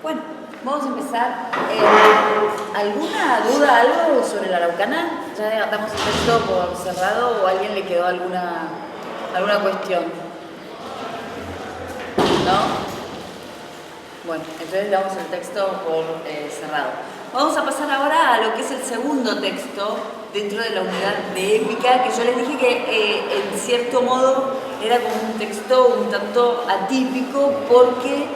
Bueno, vamos a empezar. ¿Alguna duda, algo sobre la Araucana? ¿Ya damos el texto por cerrado o a alguien le quedó alguna cuestión? ¿No? Bueno, entonces damos el texto por cerrado. Vamos a pasar ahora a lo que es el segundo texto dentro de la unidad de épica, que yo les dije que en cierto modo era como un texto un tanto atípico porque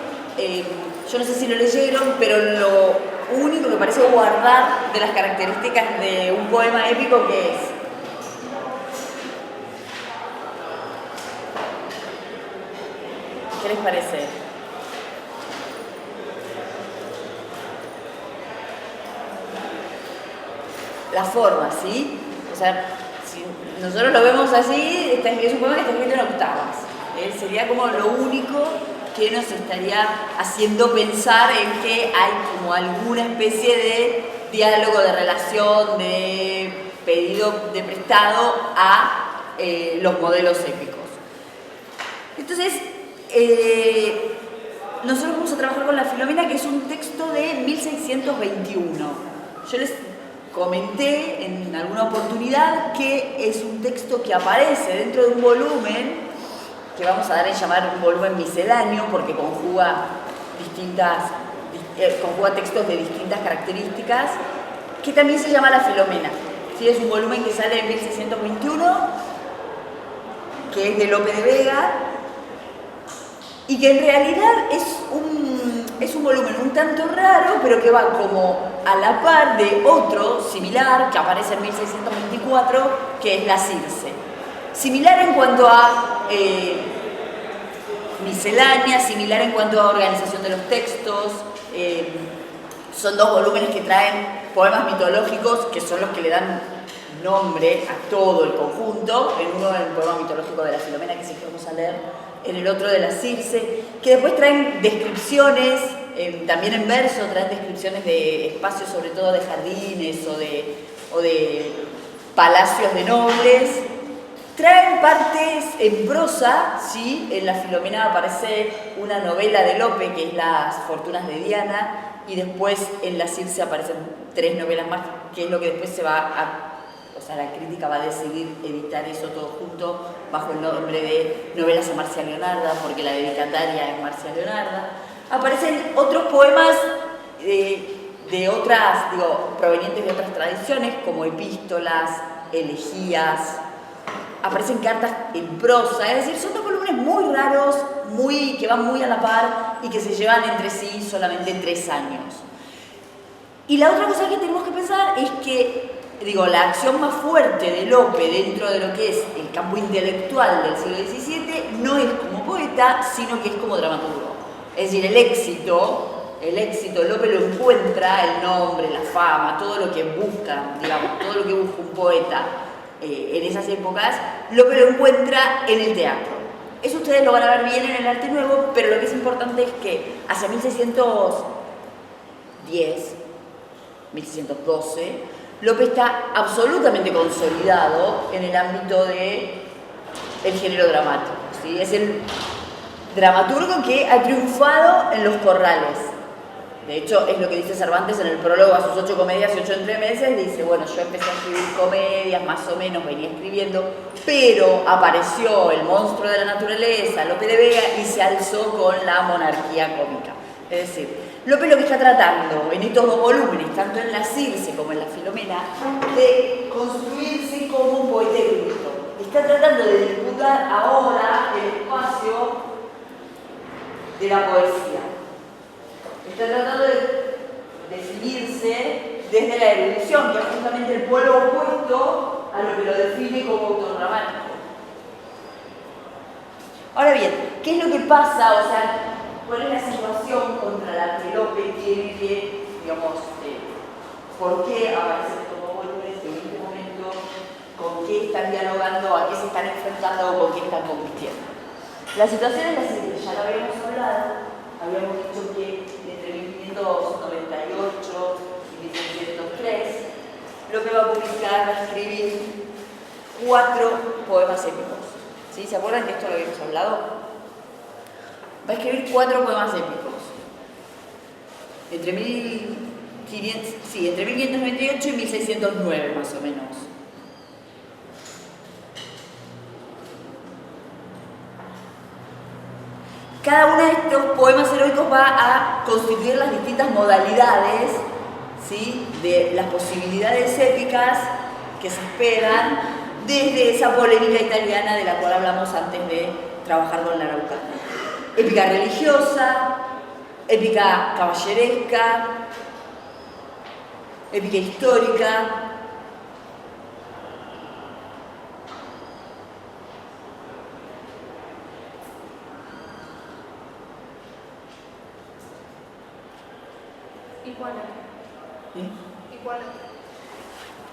yo no sé si lo leyeron, pero lo único que parece guardar de las características de un poema épico, ¿qué es? ¿Qué les parece? La forma, ¿sí? O sea, si nosotros lo vemos así, es un poema que está escrito en octavas. Sería como lo único que nos estaría haciendo pensar en que hay como alguna especie de diálogo, de relación, de pedido de prestado a los modelos épicos. Entonces, nosotros vamos a trabajar con la Filomena, que es un texto de 1621. Yo les comenté en alguna oportunidad que es un texto que aparece dentro de un volumen que vamos a dar en llamar un volumen misceláneo porque conjuga textos de distintas características, que también se llama La Filomena. ¿Sí? Es un volumen que sale en 1621, que es de Lope de Vega, y que en realidad es un volumen un tanto raro, pero que va como a la par de otro similar que aparece en 1624, que es La Circe. Similar en cuanto a miscelánea, similar en cuanto a organización de los textos. Son dos volúmenes que traen poemas mitológicos, que son los que le dan nombre a todo el conjunto. En uno el poema mitológico de la Filomena, que sí que vamos a leer, en el otro de la Circe, que después traen descripciones, también en verso traen descripciones de espacios, sobre todo de jardines o de palacios de nobles. Traen partes en prosa, ¿sí? En la Filomena aparece una novela de Lope, que es Las Fortunas de Diana, y después en la Circe aparecen 3 novelas más, que es lo que después se va a... O sea, la crítica va a decidir editar eso todo junto bajo el nombre de Novelas a Marcia Leonarda, porque la dedicataria es Marcia Leonarda. Aparecen otros poemas de otras, provenientes de otras tradiciones, como epístolas, elegías. Aparecen cartas en prosa, es decir, son dos volúmenes muy raros, que van muy a la par y que se llevan entre sí solamente 3 años. Y la otra cosa que tenemos que pensar es que, la acción más fuerte de Lope dentro de lo que es el campo intelectual del siglo XVII no es como poeta, sino que es como dramaturgo. Es decir, el éxito, Lope lo encuentra, el nombre, la fama, todo lo que busca, todo lo que busca un poeta en esas épocas, Lope lo encuentra en el teatro. Eso ustedes lo van a ver bien en el arte nuevo, pero lo que es importante es que hacia 1610, 1612, Lope está absolutamente consolidado en el ámbito del género dramático, ¿sí? Es el dramaturgo que ha triunfado en los corrales. De hecho, es lo que dice Cervantes en el prólogo a sus 8 comedias y 8 entremeses. Dice, bueno, yo empecé a escribir comedias, más o menos venía escribiendo, pero apareció el monstruo de la naturaleza, Lope de Vega, y se alzó con la monarquía cómica. Es decir, Lope lo que está tratando en estos dos volúmenes, tanto en la Circe como en la Filomena, de construirse como un poeta erudito. Está tratando de disputar ahora el espacio de la poesía. Está tratando de definirse desde la erudición, que es justamente el polo opuesto a lo que lo define como autor dramático. Ahora bien, ¿qué es lo que pasa? O sea, ¿cuál es la situación contra la que Lope tiene que, por qué aparecen estos dos volúmenes en este momento, con qué están dialogando, a qué se están enfrentando o con qué están compitiendo? La situación es la siguiente, ya la habíamos hablado, habíamos dicho que entre 1598 y 1603, Lope va a publicar, va a escribir 4 poemas épicos. ¿Sí? ¿Se acuerdan que esto lo habíamos hablado? Va a escribir 4 poemas épicos. Entre 1598 y 1609 más o menos. Cada uno de estos poemas heroicos va a constituir las distintas modalidades, ¿sí?, de las posibilidades épicas que se esperan desde esa polémica italiana de la cual hablamos antes de trabajar con la araucana. Épica religiosa, épica caballeresca, épica histórica. Igual.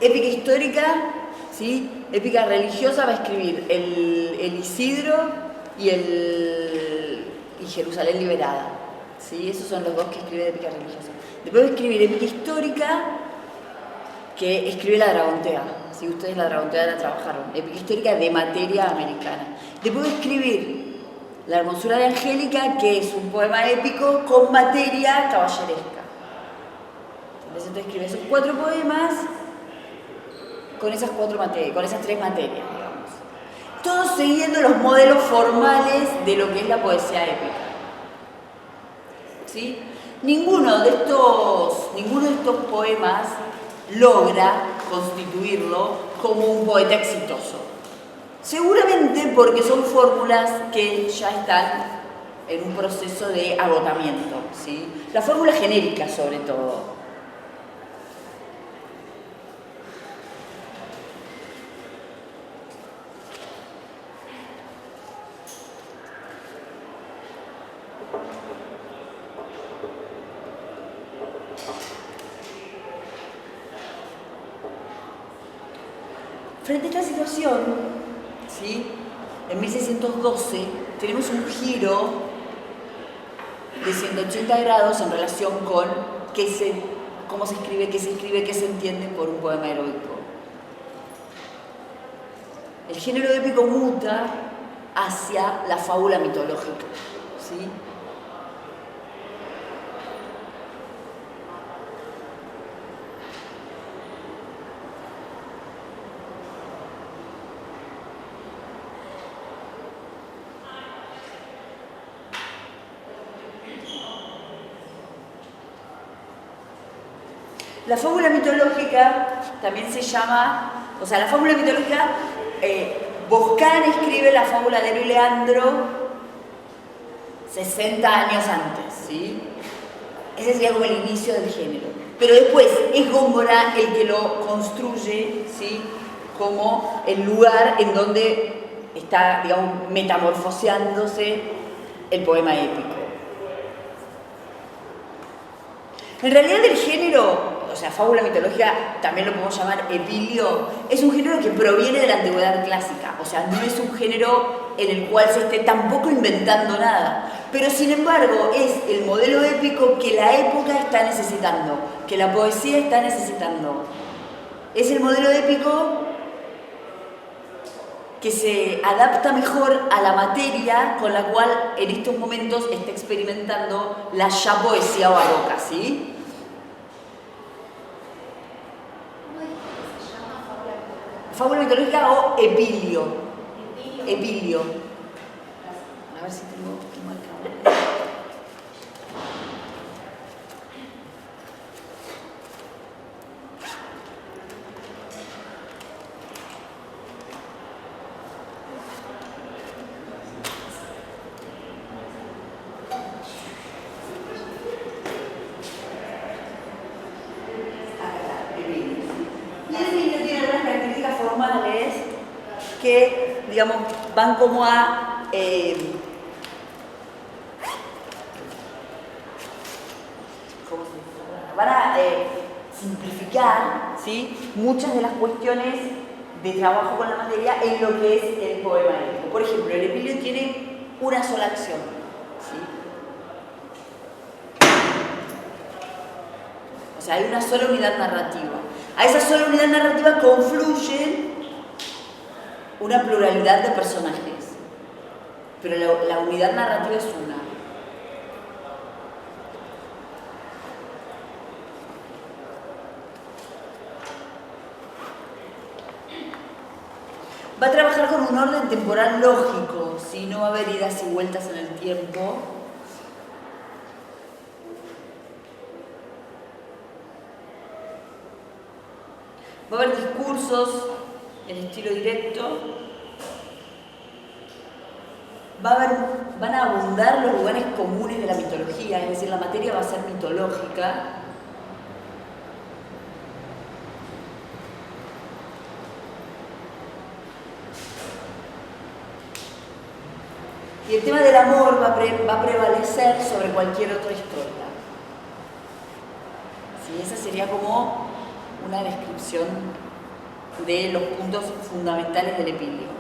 Épica histórica, ¿sí? Épica religiosa va a escribir el Isidro y Jerusalén liberada, ¿sí? Esos son los dos que escribe de épica religiosa. Después va a escribir épica histórica, que escribe la Dragontea, ¿sí? Ustedes la Dragontea la trabajaron, épica histórica de materia americana. Después va a escribir La hermosura de Angélica, que es un poema épico con materia caballeresca. Entonces escribe esos 4 poemas con esas 3 materias, digamos. Todos siguiendo los modelos formales de lo que es la poesía épica. ¿Sí? Ninguno de estos poemas logra constituirlo como un poeta exitoso. Seguramente porque son fórmulas que ya están en un proceso de agotamiento, ¿sí? La fórmula genérica sobre todo. Frente a esta situación, ¿sí?, en 1612 tenemos un giro de 180 grados en relación con cómo se escribe, qué se entiende por un poema heroico. El género épico muta hacia la fábula mitológica, ¿sí? La fábula mitológica también se llama, la fábula mitológica, Boscán escribe la fábula de Héroe y Leandro 60 años antes, ¿sí? Ese sería como el inicio del género. Pero después es Góngora el que lo construye, ¿sí?, como el lugar en donde está, digamos, metamorfoseándose el poema épico. En realidad el género, fábula mitológica, también lo podemos llamar epilio, es un género que proviene de la antigüedad clásica, no es un género en el cual se esté tampoco inventando nada, pero sin embargo es el modelo épico que la época está necesitando, que la poesía está necesitando. Es el modelo épico que se adapta mejor a la materia con la cual en estos momentos está experimentando la ya poesía barroca, ¿sí? Fábula mitológica o epilio. Epilio. A ver si tengo que marcar. Que, digamos, van como a simplificar, ¿sí?, muchas de las cuestiones de trabajo con la materia en lo que es el poema épico. Por ejemplo, el epilio tiene una sola acción, ¿sí? Hay una sola unidad narrativa. A esa sola unidad narrativa confluyen una pluralidad de personajes, pero la unidad narrativa es una. Va a trabajar con un orden temporal lógico, ¿sí? No va a haber idas y vueltas en el tiempo. Va a haber discursos en estilo directo. Van a abundar los lugares comunes de la mitología, es decir, la materia va a ser mitológica. Y el tema del amor va a prevalecer sobre cualquier otra historia. ¿Sí? Esa sería como una descripción de los puntos fundamentales del Epílogo.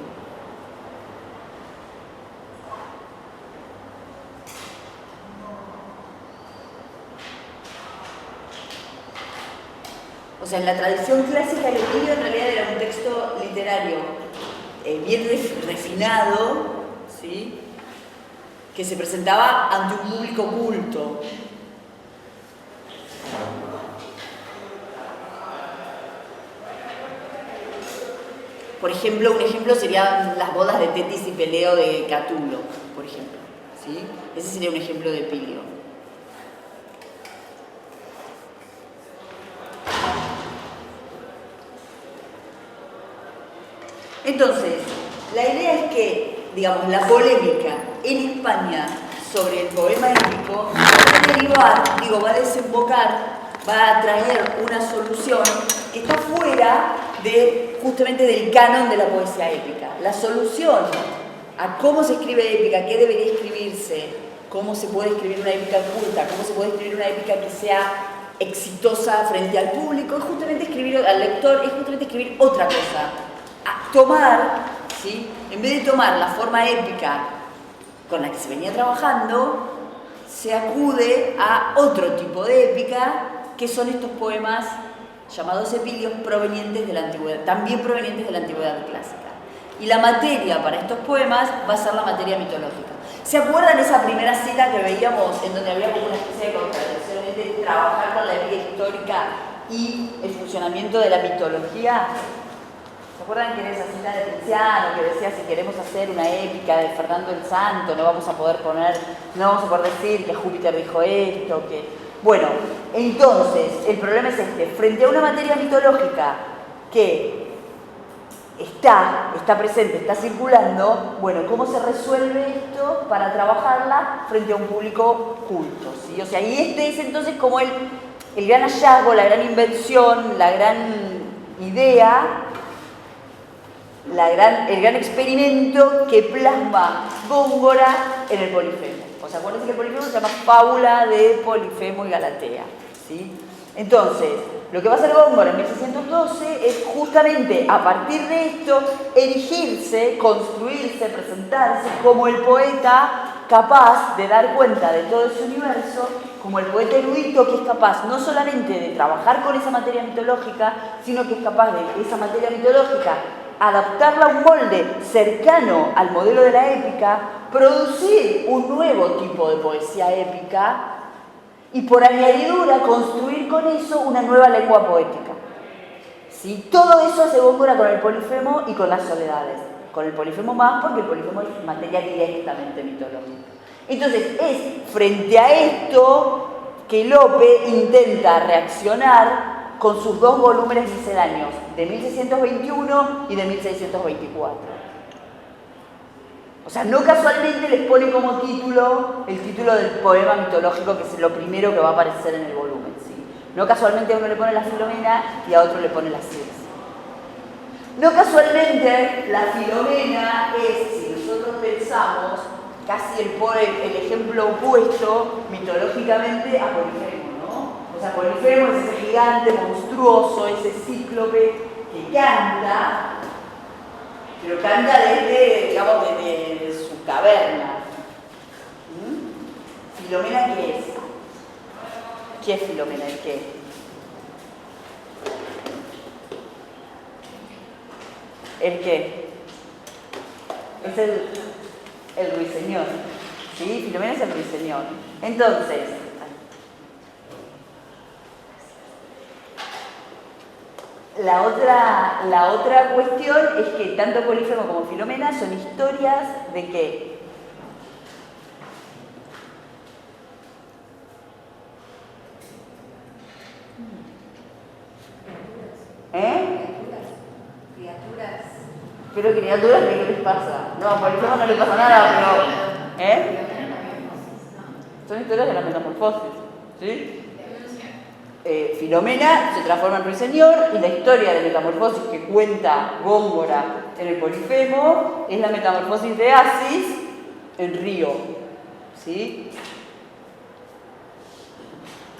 O sea, en la tradición clásica el Epílogo en realidad era un texto literario bien refinado, ¿sí? Que se presentaba ante un público culto. Por ejemplo, un ejemplo serían las bodas de Tetis y Peleo de Catulo, por ejemplo, ¿sí? Ese sería un ejemplo de Epílogo. Entonces, la idea es que, digamos, la polémica en España sobre el poema épico va a derivar, va a desembocar, va a traer una solución que está fuera justamente del canon de la poesía épica. La solución a cómo se escribe épica, qué debería escribirse, cómo se puede escribir una épica culta, cómo se puede escribir una épica que sea exitosa frente al público, es justamente escribir al lector, es justamente escribir otra cosa. Tomar, ¿sí? En vez de tomar la forma épica con la que se venía trabajando, se acude a otro tipo de épica, que son estos poemas llamados epilios provenientes de la antigüedad, también provenientes de la antigüedad clásica. Y la materia para estos poemas va a ser la materia mitológica. ¿Se acuerdan esa primera cita que veíamos en donde había como una especie de contradicción entre trabajar con la épica histórica y el funcionamiento de la mitología? ¿Se acuerdan que en esa cita de Tiziano que decía si queremos hacer una épica de Fernando el Santo no vamos a poder decir que Júpiter dijo esto, que... Bueno, entonces el problema es este, frente a una materia mitológica que está presente, está circulando, bueno, ¿cómo se resuelve esto para trabajarla frente a un público culto? ¿Sí? O sea, y este es entonces como el gran hallazgo, la gran invención, la gran idea, el gran experimento que plasma Góngora en el Polifemo. O sea, acuérdense que el Polifemo se llama Fábula de Polifemo y Galatea, ¿sí? Entonces, lo que va a hacer Góngora en 1612 es justamente a partir de esto erigirse, construirse, presentarse como el poeta capaz de dar cuenta de todo ese universo, como el poeta erudito que es capaz no solamente de trabajar con esa materia mitológica, sino que es capaz de esa materia mitológica adaptarla a un molde cercano al modelo de la épica, producir un nuevo tipo de poesía épica y por añadidura construir con eso una nueva lengua poética. ¿Sí? Todo eso hace Góngora con el Polifemo y con las soledades. Con el Polifemo más porque el Polifemo es materia directamente mitológica. Entonces es frente a esto que Lope intenta reaccionar con sus dos volúmenes misceláneos, de 1621 y de 1624. O sea, no casualmente les pone como título el título del poema mitológico, que es lo primero que va a aparecer en el volumen, ¿sí? No casualmente a uno le pone la Filomena y a otro le pone la Circe. No casualmente la Filomena es, si nosotros pensamos, casi el ejemplo opuesto mitológicamente a Polifemo. O sea, Polifemo es ese gigante monstruoso, ese cíclope que canta, pero canta desde su caverna. ¿Filomena qué es? ¿Qué es Filomena? ¿El qué? ¿El qué? Es el ruiseñor. ¿Sí? Filomena es el ruiseñor. Entonces, La otra cuestión es que tanto Polifemo como Filomena son historias de qué. Criaturas. Pero criaturas, ¿qué les pasa? No, a Polifemo no le pasa nada, pero... Son historias de la metamorfosis, ¿sí? Filomena se transforma en ruiseñor y la historia de metamorfosis que cuenta Góngora en el Polifemo es la metamorfosis de Asis en Río, ¿sí?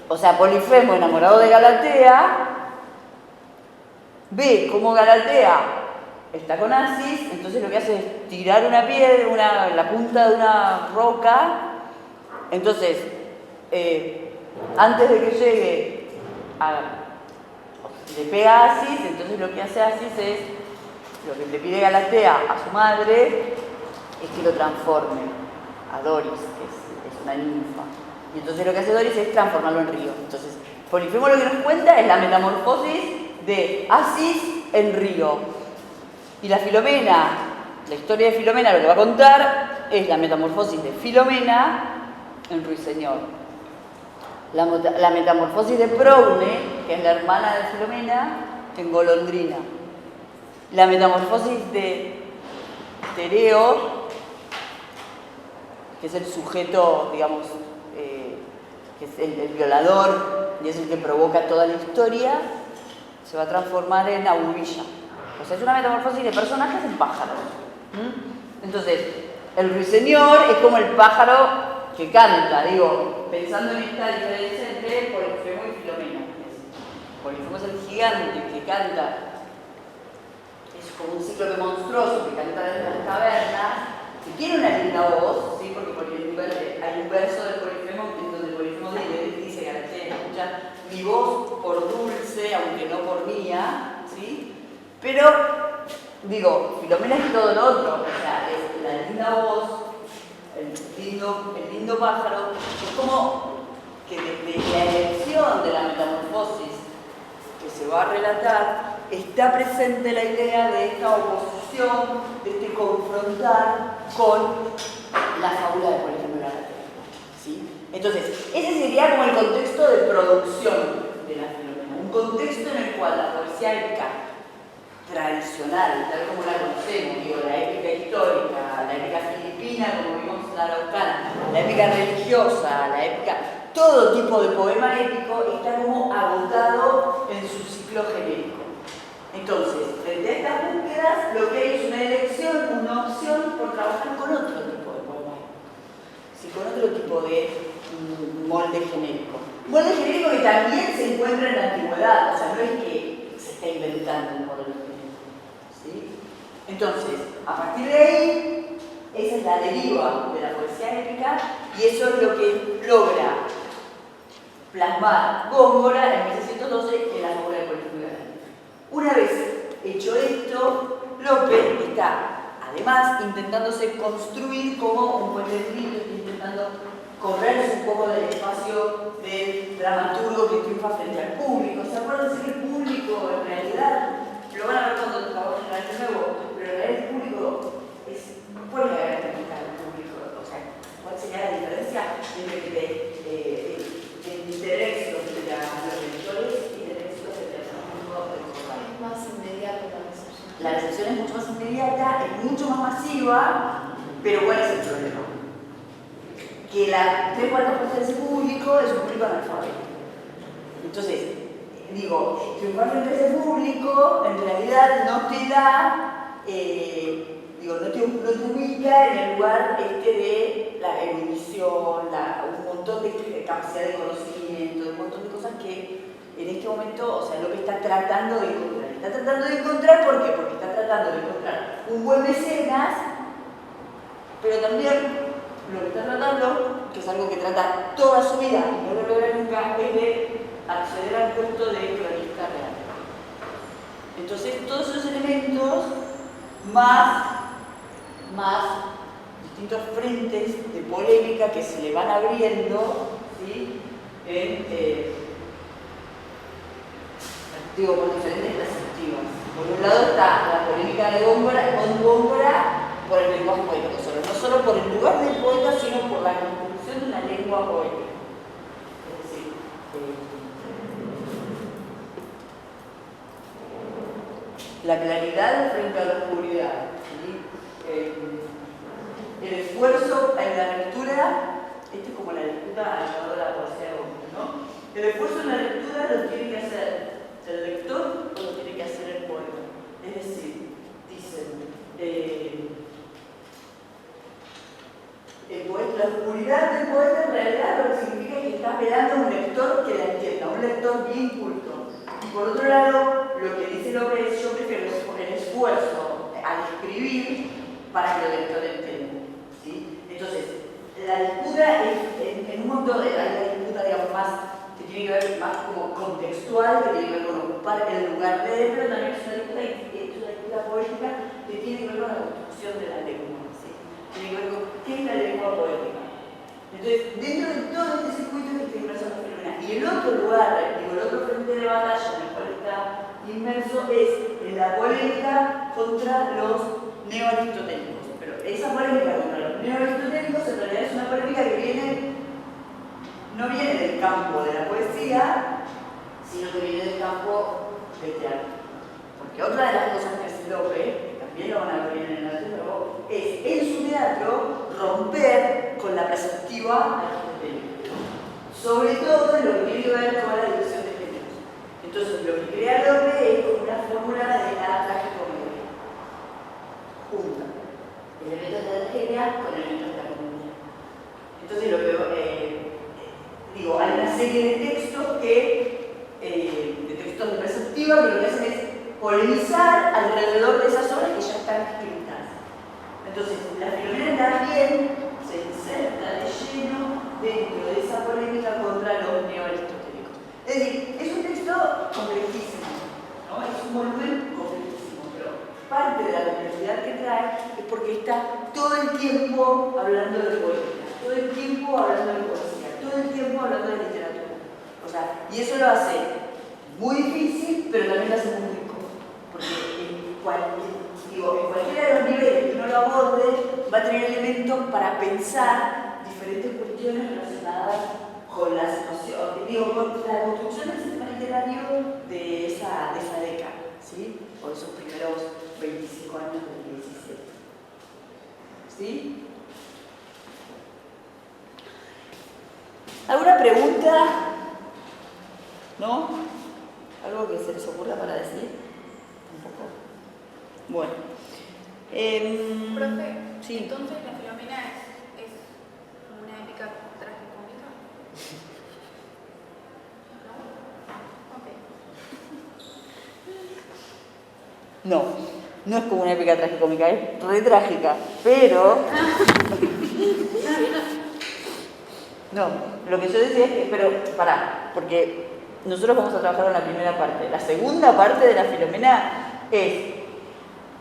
O sea, Polifemo, enamorado de Galatea, ve cómo Galatea está con Asis, entonces lo que hace es tirar una piedra, la punta de una roca, entonces, antes de que llegue le pega a Asis, entonces lo que hace Asis es, lo que le pide Galatea a su madre, es que lo transforme a Doris, que es una ninfa. Y entonces lo que hace Doris es transformarlo en río. Entonces, Polifemo lo que nos cuenta es la metamorfosis de Asis en río. Y la Filomena, la historia de Filomena, lo que va a contar es la metamorfosis de Filomena en ruiseñor. La metamorfosis de Progne, que es la hermana de Filomena, en golondrina. La metamorfosis de Tereo, que es el sujeto, digamos, que es el violador y es el que provoca toda la historia, se va a transformar en Aubilla. O sea, es una metamorfosis de personajes en pájaros. Entonces, el ruiseñor es como el pájaro que canta, digo, pensando en esta diferencia entre Polifemo y Filomena. Polifemo es el gigante que canta, es como un cíclope monstruoso que canta desde las cavernas, que tiene una linda voz, ¿sí? Porque hay un verso del Polifemo en donde Polifemo dice Galatea, escucha mi voz por dulce, aunque no por mía, ¿sí? Pero, digo, Filomena es todo lo otro, o sea, es la linda voz, el lindo pájaro, es como que desde la elección de la metamorfosis que se va a relatar, está presente la idea de esta oposición, de este confrontar con la fábula de Polifemo y Galatea, ¿sí? Entonces, ese sería como el contexto de producción de la Filomena, un contexto en el cual la poesía épica tradicional, tal como la conocemos, digo, la épica histórica, la épica filipina, como vimos en la araucana, la épica religiosa, la épica, todo tipo de poema épico está como agotado en su ciclo genérico. Entonces, frente a estas búsquedas, lo que hay es una elección, una opción por trabajar con otro tipo de poema épico, ¿sí? Con otro tipo de molde genérico. Molde genérico que también se encuentra en la antigüedad, o sea, no es que se está inventando un modelo genérico. ¿Sí? Entonces, a partir de ahí, esa es la deriva de la poesía épica y eso es lo que logra plasmar Góngora en 1612 en la fábula de Polifemo y Galatea. Una vez hecho esto, Lope está además intentándose construir como un buen escrito, intentando correrse un poco del espacio del dramaturgo que triunfa frente al público. ¿Se acuerdan de que el público en realidad? Lo van a ver cuando trabajamos en el nuevo, pero en realidad el público ¿cuál es la característica del público? O sea, ¿cuál sería la diferencia entre el interés de los lectores y el éxito del público del jornal? Es más inmediato la recepción. La recepción es mucho más inmediata, es mucho más masiva, pero ¿cuál es el problema? Que la 3/4 de ese público es un público analfabeto. Entonces, digo, triunfar frente a ese público en realidad no te da, no te ubica en el lugar de la erudición, un montón de capacidad de conocimiento, un montón de cosas que en este momento, o sea, lo que está tratando de encontrar. Está tratando de encontrar, ¿por qué? Porque está tratando de encontrar un buen mecenas, pero también lo que está tratando, que es algo que trata toda su vida y no lo logra nunca, es de acceder al puesto de cronista real. Entonces, todos esos elementos, más distintos frentes de polémica que se le van abriendo, ¿sí? digo, por diferentes perspectivas. Por un lado está la polémica de Góngora por el lenguaje poético, no solo por el lugar del poeta, sino por la construcción de una lengua poética. Es decir, la claridad frente a la oscuridad, ¿sí? El esfuerzo en la lectura, esto es como la disputa alrededor de la poesía de Góngora, ¿no? El esfuerzo en la lectura lo tiene que hacer el lector o lo tiene que hacer el poeta. Es decir, dicen, la oscuridad del poeta en realidad lo que significa es que está esperando a un lector que la entienda, un lector bien culto. Y por otro lado, lo que dice López es: yo prefiero el esfuerzo al escribir para que el lector entienda, ¿sí? Entonces, la disputa es en un montón de la disputa, digamos, más que tiene que ver más como contextual, que tiene que ver con ocupar el lugar de, pero también es una disputa poética que tiene que ver con la construcción de la lengua, ¿sí? Tiene que ver con qué es la lengua poética. Entonces, dentro de todo este circuito que está inmerso en la Filomena, y el otro lugar, digo, el otro frente de batalla en el cual está inmerso es en la polémica contra los neoaristotélicos. Pero esa polémica contra los neoaristotélicos en realidad es una polémica que no viene del campo de la poesía, sino que viene del campo del teatro. Porque otra de las cosas que hace Lope, también lo van a ver en el teatro, es en su teatro romper con la perspectiva aristotélica. Sobre todo en lo que tiene que ver con la dirección de géneros. Entonces, lo que crea Lope es como una fórmula de la tragicomedia. Junta elementos de la tragedia con elementos de la comedia. Entonces, hay una serie de textos de textos de perspectiva que lo que hacen es polemizar alrededor de esas obras que ya están escritas. Entonces, la Filomena también se inserta de lleno dentro de esa polémica contra los neoaristotélicos. Es decir, es un texto complejísimo, ¿no? Es un volumen complejísimo, pero parte de la complejidad que trae es porque está todo el tiempo hablando de poética, todo el tiempo hablando de poesía, todo el tiempo hablando de literatura. O sea, y eso lo hace muy difícil, pero también lo hace muy rico. Porque en cualquiera de los niveles que uno lo aborde, va a tener elementos para pensar diferentes cuestiones relacionadas con las nociones, con la construcción del sistema literario de esa década, ¿sí? O esos primeros 25 años del 17. ¿Sí? ¿Alguna pregunta? ¿No? ¿Algo que se les ocurra para decir? ¿Tampoco? Bueno. Profe, sí. Entonces la Filomena es una épica tragicómica. ¿No? Ok. No es como una épica tragicómica, es re trágica, pero... No, lo que yo decía es que, pero pará, porque nosotros vamos a trabajar en la primera parte. La segunda parte de la Filomena es...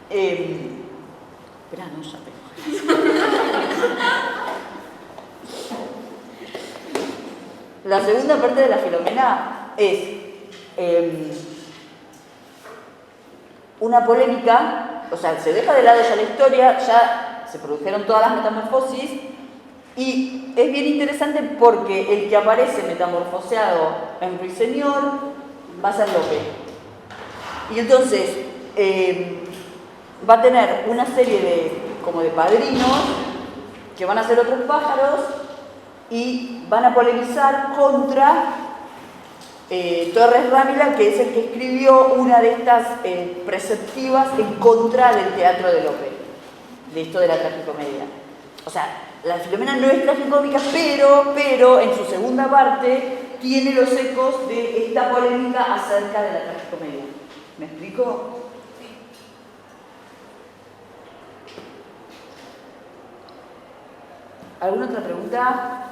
Esperá, no, ya tengo. La segunda parte de la Filomena es una polémica, o sea, se deja de lado ya la historia, ya se produjeron todas las metamorfosis, y es bien interesante porque el que aparece metamorfoseado en Ruiseñor va a ser Lope. Y entonces va a tener una serie de padrinos que van a ser otros pájaros y van a polemizar contra Torres Rámila, que es el que escribió una de estas preceptivas en contra del teatro de Lope, de esto de la tragicomedia. O sea, la Filomena no es tragicómica, pero en su segunda parte tiene los ecos de esta polémica acerca de la tragicomedia. ¿Me explico? Sí. ¿Alguna otra pregunta?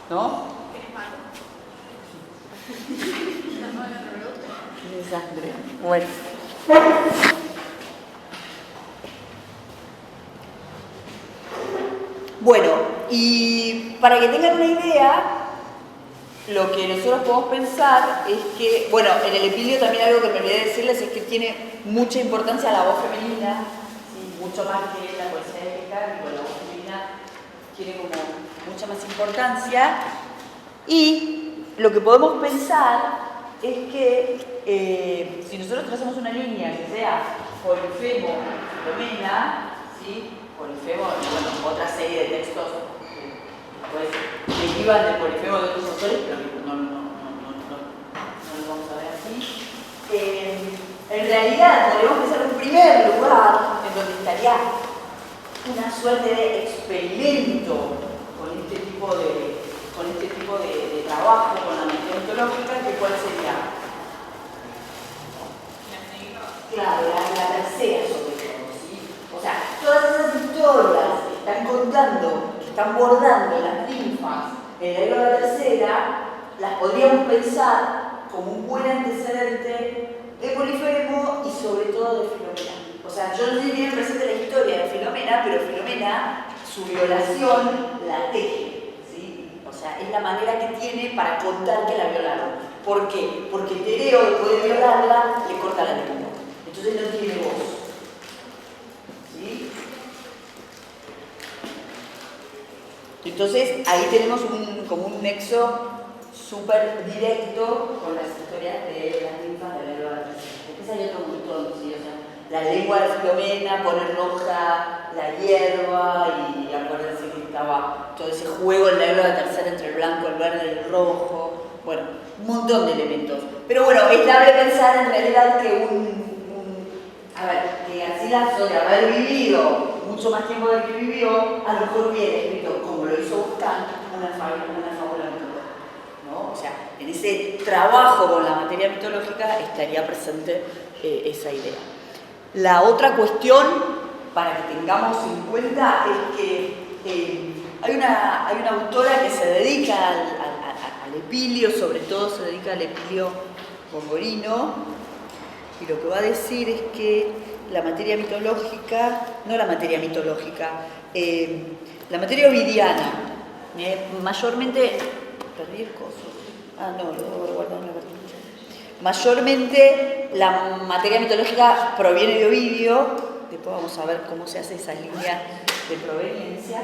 ¿No? ¿Eres malo? Qué desastre. Bueno. Bueno, y para que tengan una idea, lo que nosotros podemos pensar es que, bueno, en el epilio también algo que me olvidé decirles es que tiene mucha importancia la voz femenina, ¿sí? Mucho más que la poesía épica, y la voz femenina tiene como mucha más importancia. Y lo que podemos pensar es que si nosotros trazamos una línea que sea Polifemo, Filomena, ¿sí? Polifemo, bueno, otra serie de textos pues derivan del Polifemo de otros autores, pero no lo vamos a ver así. En realidad, podríamos pensar en un primer lugar en donde estaría una suerte de experimento con este tipo de trabajo, con la mente ontológica, que ¿cuál sería? Claro, la tercera sobre todo, ¿sí? O sea, todas esas historias que están contando, que están bordando las ninfas en la Edda de la Tercera, las podríamos pensar como un buen antecedente de Polifemo y sobre todo de Filomena. O sea, yo no sé si tienen presente la historia de Filomena, pero Filomena, su violación la teje, ¿sí? O sea, es la manera que tiene para contar que la violaron. ¿Por qué? Porque Tereo, después de violarla, le corta la lengua. Entonces no tiene voz. ¿Sí? Entonces ahí tenemos como un nexo súper directo con las historias de las ninfas de la Edda de la Tercera. Después hay otro montón, ¿sí? O sea, la lengua de Filomena pone roja la hierba y acuérdense que estaba todo ese juego en la Edda de la Tercera entre el blanco, el verde y el rojo. Bueno, un montón de elementos. Pero bueno, es dable pensar en realidad que que Garcilaso, de haber vivido mucho más tiempo del que vivió, a lo mejor hubiera escrito, como lo hizo Buscán, una fábula mitológica, ¿no? O sea, en ese trabajo con la materia mitológica estaría presente esa idea. La otra cuestión, para que tengamos en cuenta, es que hay una autora que se dedica al epilio, sobre todo se dedica al epilio gongorino, y lo que va a decir es que la materia mitológica, la materia ovidiana, mayormente, perdí el coso, lo debo guardar en la cartucha. Mayormente la materia mitológica proviene de Ovidio, después vamos a ver cómo se hace esa línea de proveniencia,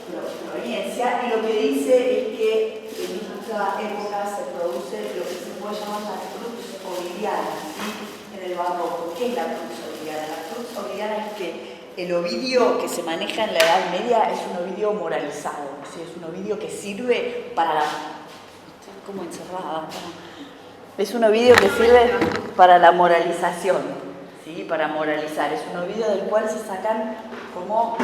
y lo que dice es que en esta época se produce lo que se puede llamar la crux ovidiana, ¿sí? En el barroco. ¿Qué es la crux ovidiana? La crux ovidiana es que el Ovidio que se maneja en la Edad Media es un Ovidio moralizado, ¿sí? Es un Ovidio que sirve para la... Estoy como encerrada, ¿no? Es un Ovidio que sirve para la moralización, ¿sí? Para moralizar. Es un Ovidio del cual se sacan como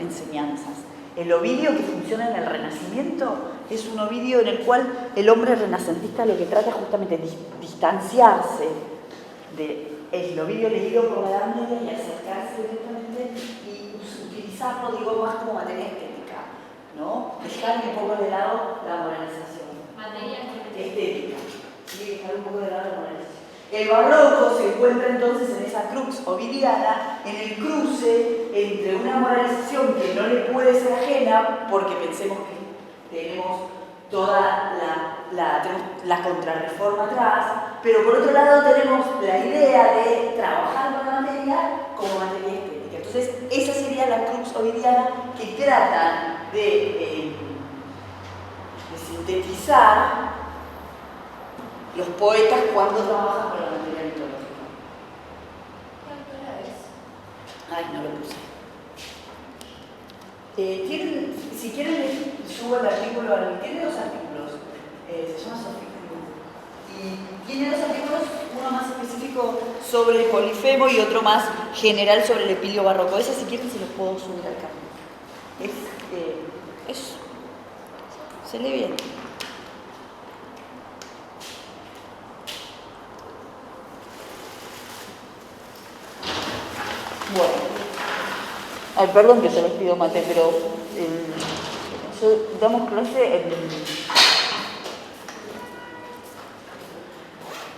enseñanzas. El Ovidio que funciona en el Renacimiento es un Ovidio en el cual el hombre renacentista lo que trata es justamente distanciarse del Ovidio leído por la Edad Media y acercarse directamente y utilizarlo, digo, más como materia estética, ¿no? Dejar un poco de lado la moralización. Materia estética. Sí, dejar un poco de lado la moralización. El barroco se encuentra entonces en esa crux ovidiana, en el cruce entre una moralización que no le puede ser ajena, porque pensemos que tenemos toda la contrarreforma atrás, pero por otro lado tenemos la idea de trabajar con la materia como materia estética. Entonces, esa sería la crux ovidiana que tratan de sintetizar los poetas cuando trabajan con la materia mitológica. ¿Qué autora es? Ay, no lo puse. Si quieren, subo el artículo, tiene dos artículos, se llama Sofía. Y tiene dos artículos, uno más específico sobre Polifemo y otro más general sobre el epilio barroco. Ese, si quieren, se los puedo subir acá. Eso. Se lee bien. Bueno. Ay, perdón que se los pido mate, pero damos clase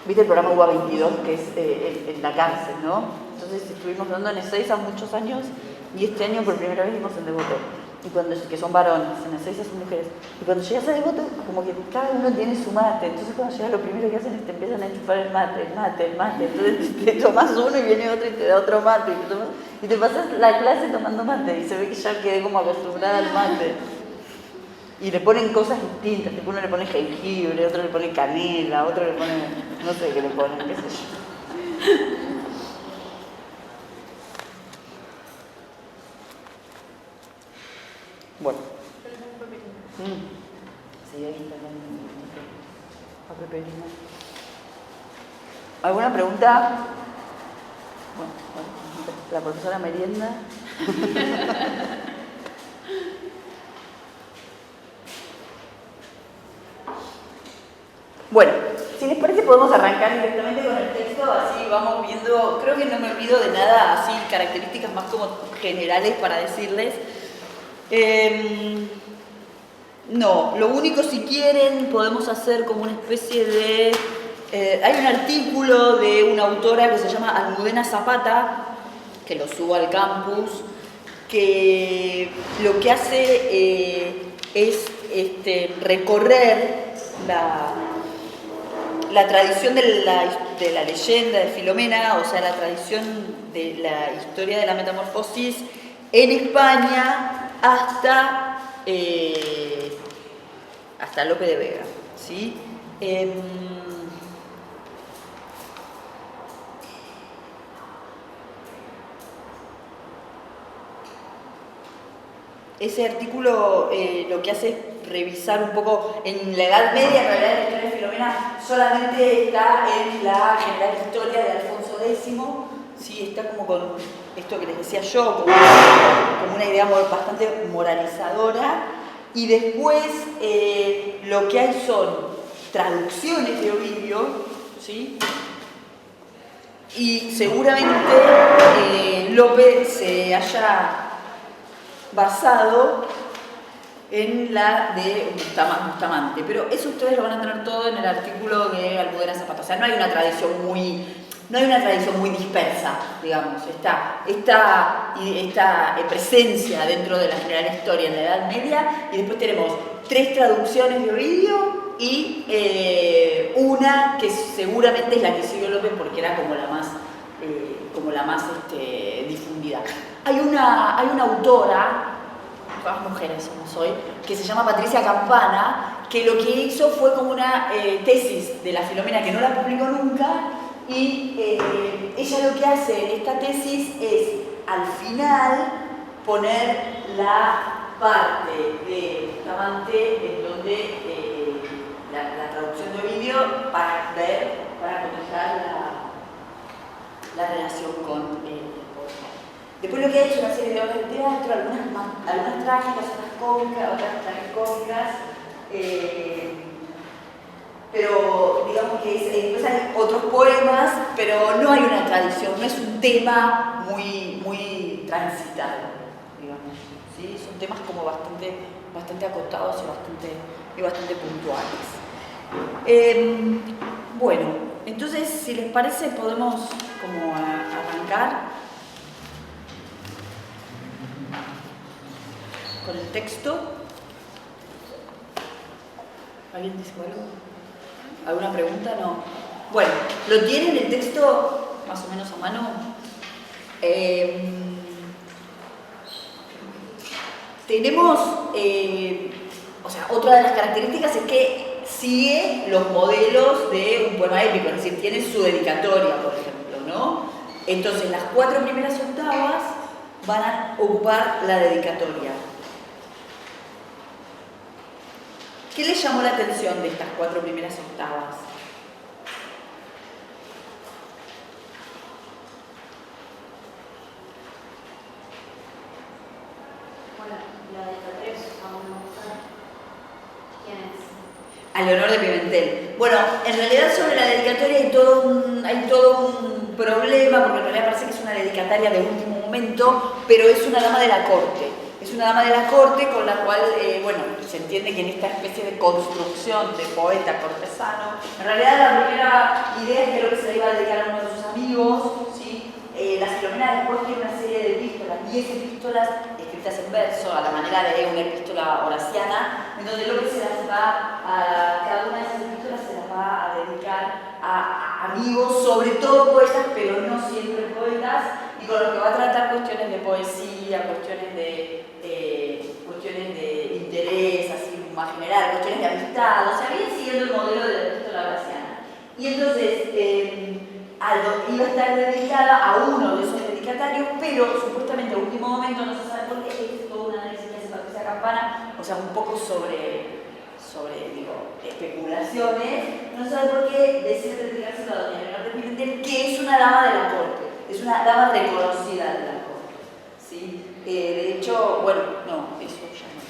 ¿viste el programa UBA 22, que es en la cárcel, ¿no? Entonces estuvimos dando en Ezeiza muchos años y este año por primera vez dimos en Devoto. y cuando, que son varones, en las 6 son mujeres. Y cuando llegas a devoto, como que cada uno tiene su mate. Entonces cuando llegas lo primero que hacen es te empiezan a enchufar el mate. Entonces te tomas uno y viene otro y te da otro mate. Y te pasas la clase tomando mate. Y se ve que ya quedé como acostumbrada al mate. Y le ponen cosas distintas. Uno le pone jengibre, otro le pone canela, otro le pone... no sé qué le ponen, qué sé yo. Bueno. Sí, ahí está papel pepino. ¿Alguna pregunta? Bueno, la profesora merienda. Bueno, si les parece podemos arrancar directamente con el texto, así vamos viendo, creo que no me olvido de nada, así características más como generales para decirles. No, lo único si quieren podemos hacer como una especie de... hay un artículo de una autora que se llama Almudena Zapata, que lo subo al campus, que lo que hace es recorrer la tradición de la leyenda de Filomena, o sea, la tradición de la historia de la metamorfosis en España hasta Lope de Vega, ¿sí? Ese artículo lo que hace es revisar un poco en la Edad Media, en realidad la historia de Filomena solamente está en la general historia de Alfonso X, ¿sí? Está como con esto que les decía yo, como una idea bastante moralizadora, y después lo que hay son traducciones de Ovidio, ¿sí? Y seguramente Lope se haya basado en la de Bustamante, pero eso ustedes lo van a tener todo en el artículo de Almudena Zapata. O sea, no hay una tradición muy dispersa, digamos. Está esta presencia dentro de la general historia en la Edad Media, y después tenemos 3 traducciones de Ovidio y una que seguramente es la que siguió López porque era como la más difundida. Hay una autora, todas mujeres somos hoy, que se llama Patricia Campana, que lo que hizo fue como una tesis de la Filomena que no la publicó nunca, y ella lo que hace en esta tesis es al final poner la parte de Bustamante en donde la traducción de Ovidio para cotejar la relación con el poeta. Después lo que ha hecho es una serie de obras de teatro, algunas trágicas, otras cómicas, otras también cómicas, pero digamos que después hay otros poemas, pero no hay una tradición, no es un tema muy transitado, digamos, ¿sí? Son temas como bastante acotados y bastante puntuales. Bueno, entonces si les parece podemos como arrancar con el texto. ¿Alguien dice algo? ¿Alguna pregunta? No. Bueno, ¿lo tienen el texto más o menos a mano? Tenemos, o sea, otra de las características es que sigue los modelos de un poema épico, es decir, tiene su dedicatoria, por ejemplo, ¿no? Entonces, las 4 primeras octavas van a ocupar la dedicatoria. ¿Qué les llamó la atención de estas 4 primeras octavas? Bueno, la de 3 aún no está. ¿Quién es? A Leonor de Pimentel. Bueno, en realidad sobre la dedicatoria hay todo un problema, porque en realidad parece que es una dedicataria de último momento, pero es una dama de la corte. Es una dama de la corte con la cual, bueno, se entiende que en esta especie de construcción de poeta cortesano, en realidad la primera idea es que lo que se le iba a dedicar a uno de sus amigos, ¿sí? La Filomena después tiene una serie de epístolas, 10 epístolas escritas escritas en verso, a la manera de una epístola horaciana, en donde López se las va a, cada una de esas epístolas se las va a dedicar a amigos, sobre todo poetas, pero no siempre poetas, y con los que va a tratar cuestiones de poesía, cuestiones de interés, así más general, cuestiones de amistad, o sea, viene siguiendo el modelo de la epístola horaciana. Y entonces, iba a estar dedicada a uno de esos dedicatarios, pero supuestamente a último momento, no se sabe por qué, es todo un análisis que hace Patricia Campana, o sea, un poco sobre especulaciones, no se sabe por qué decide dedicárselo a doña Leonor de Pimentel, que es una dama de la corte, es una dama reconocida de la corte, ¿sí? De hecho, bueno, no, eso ya no.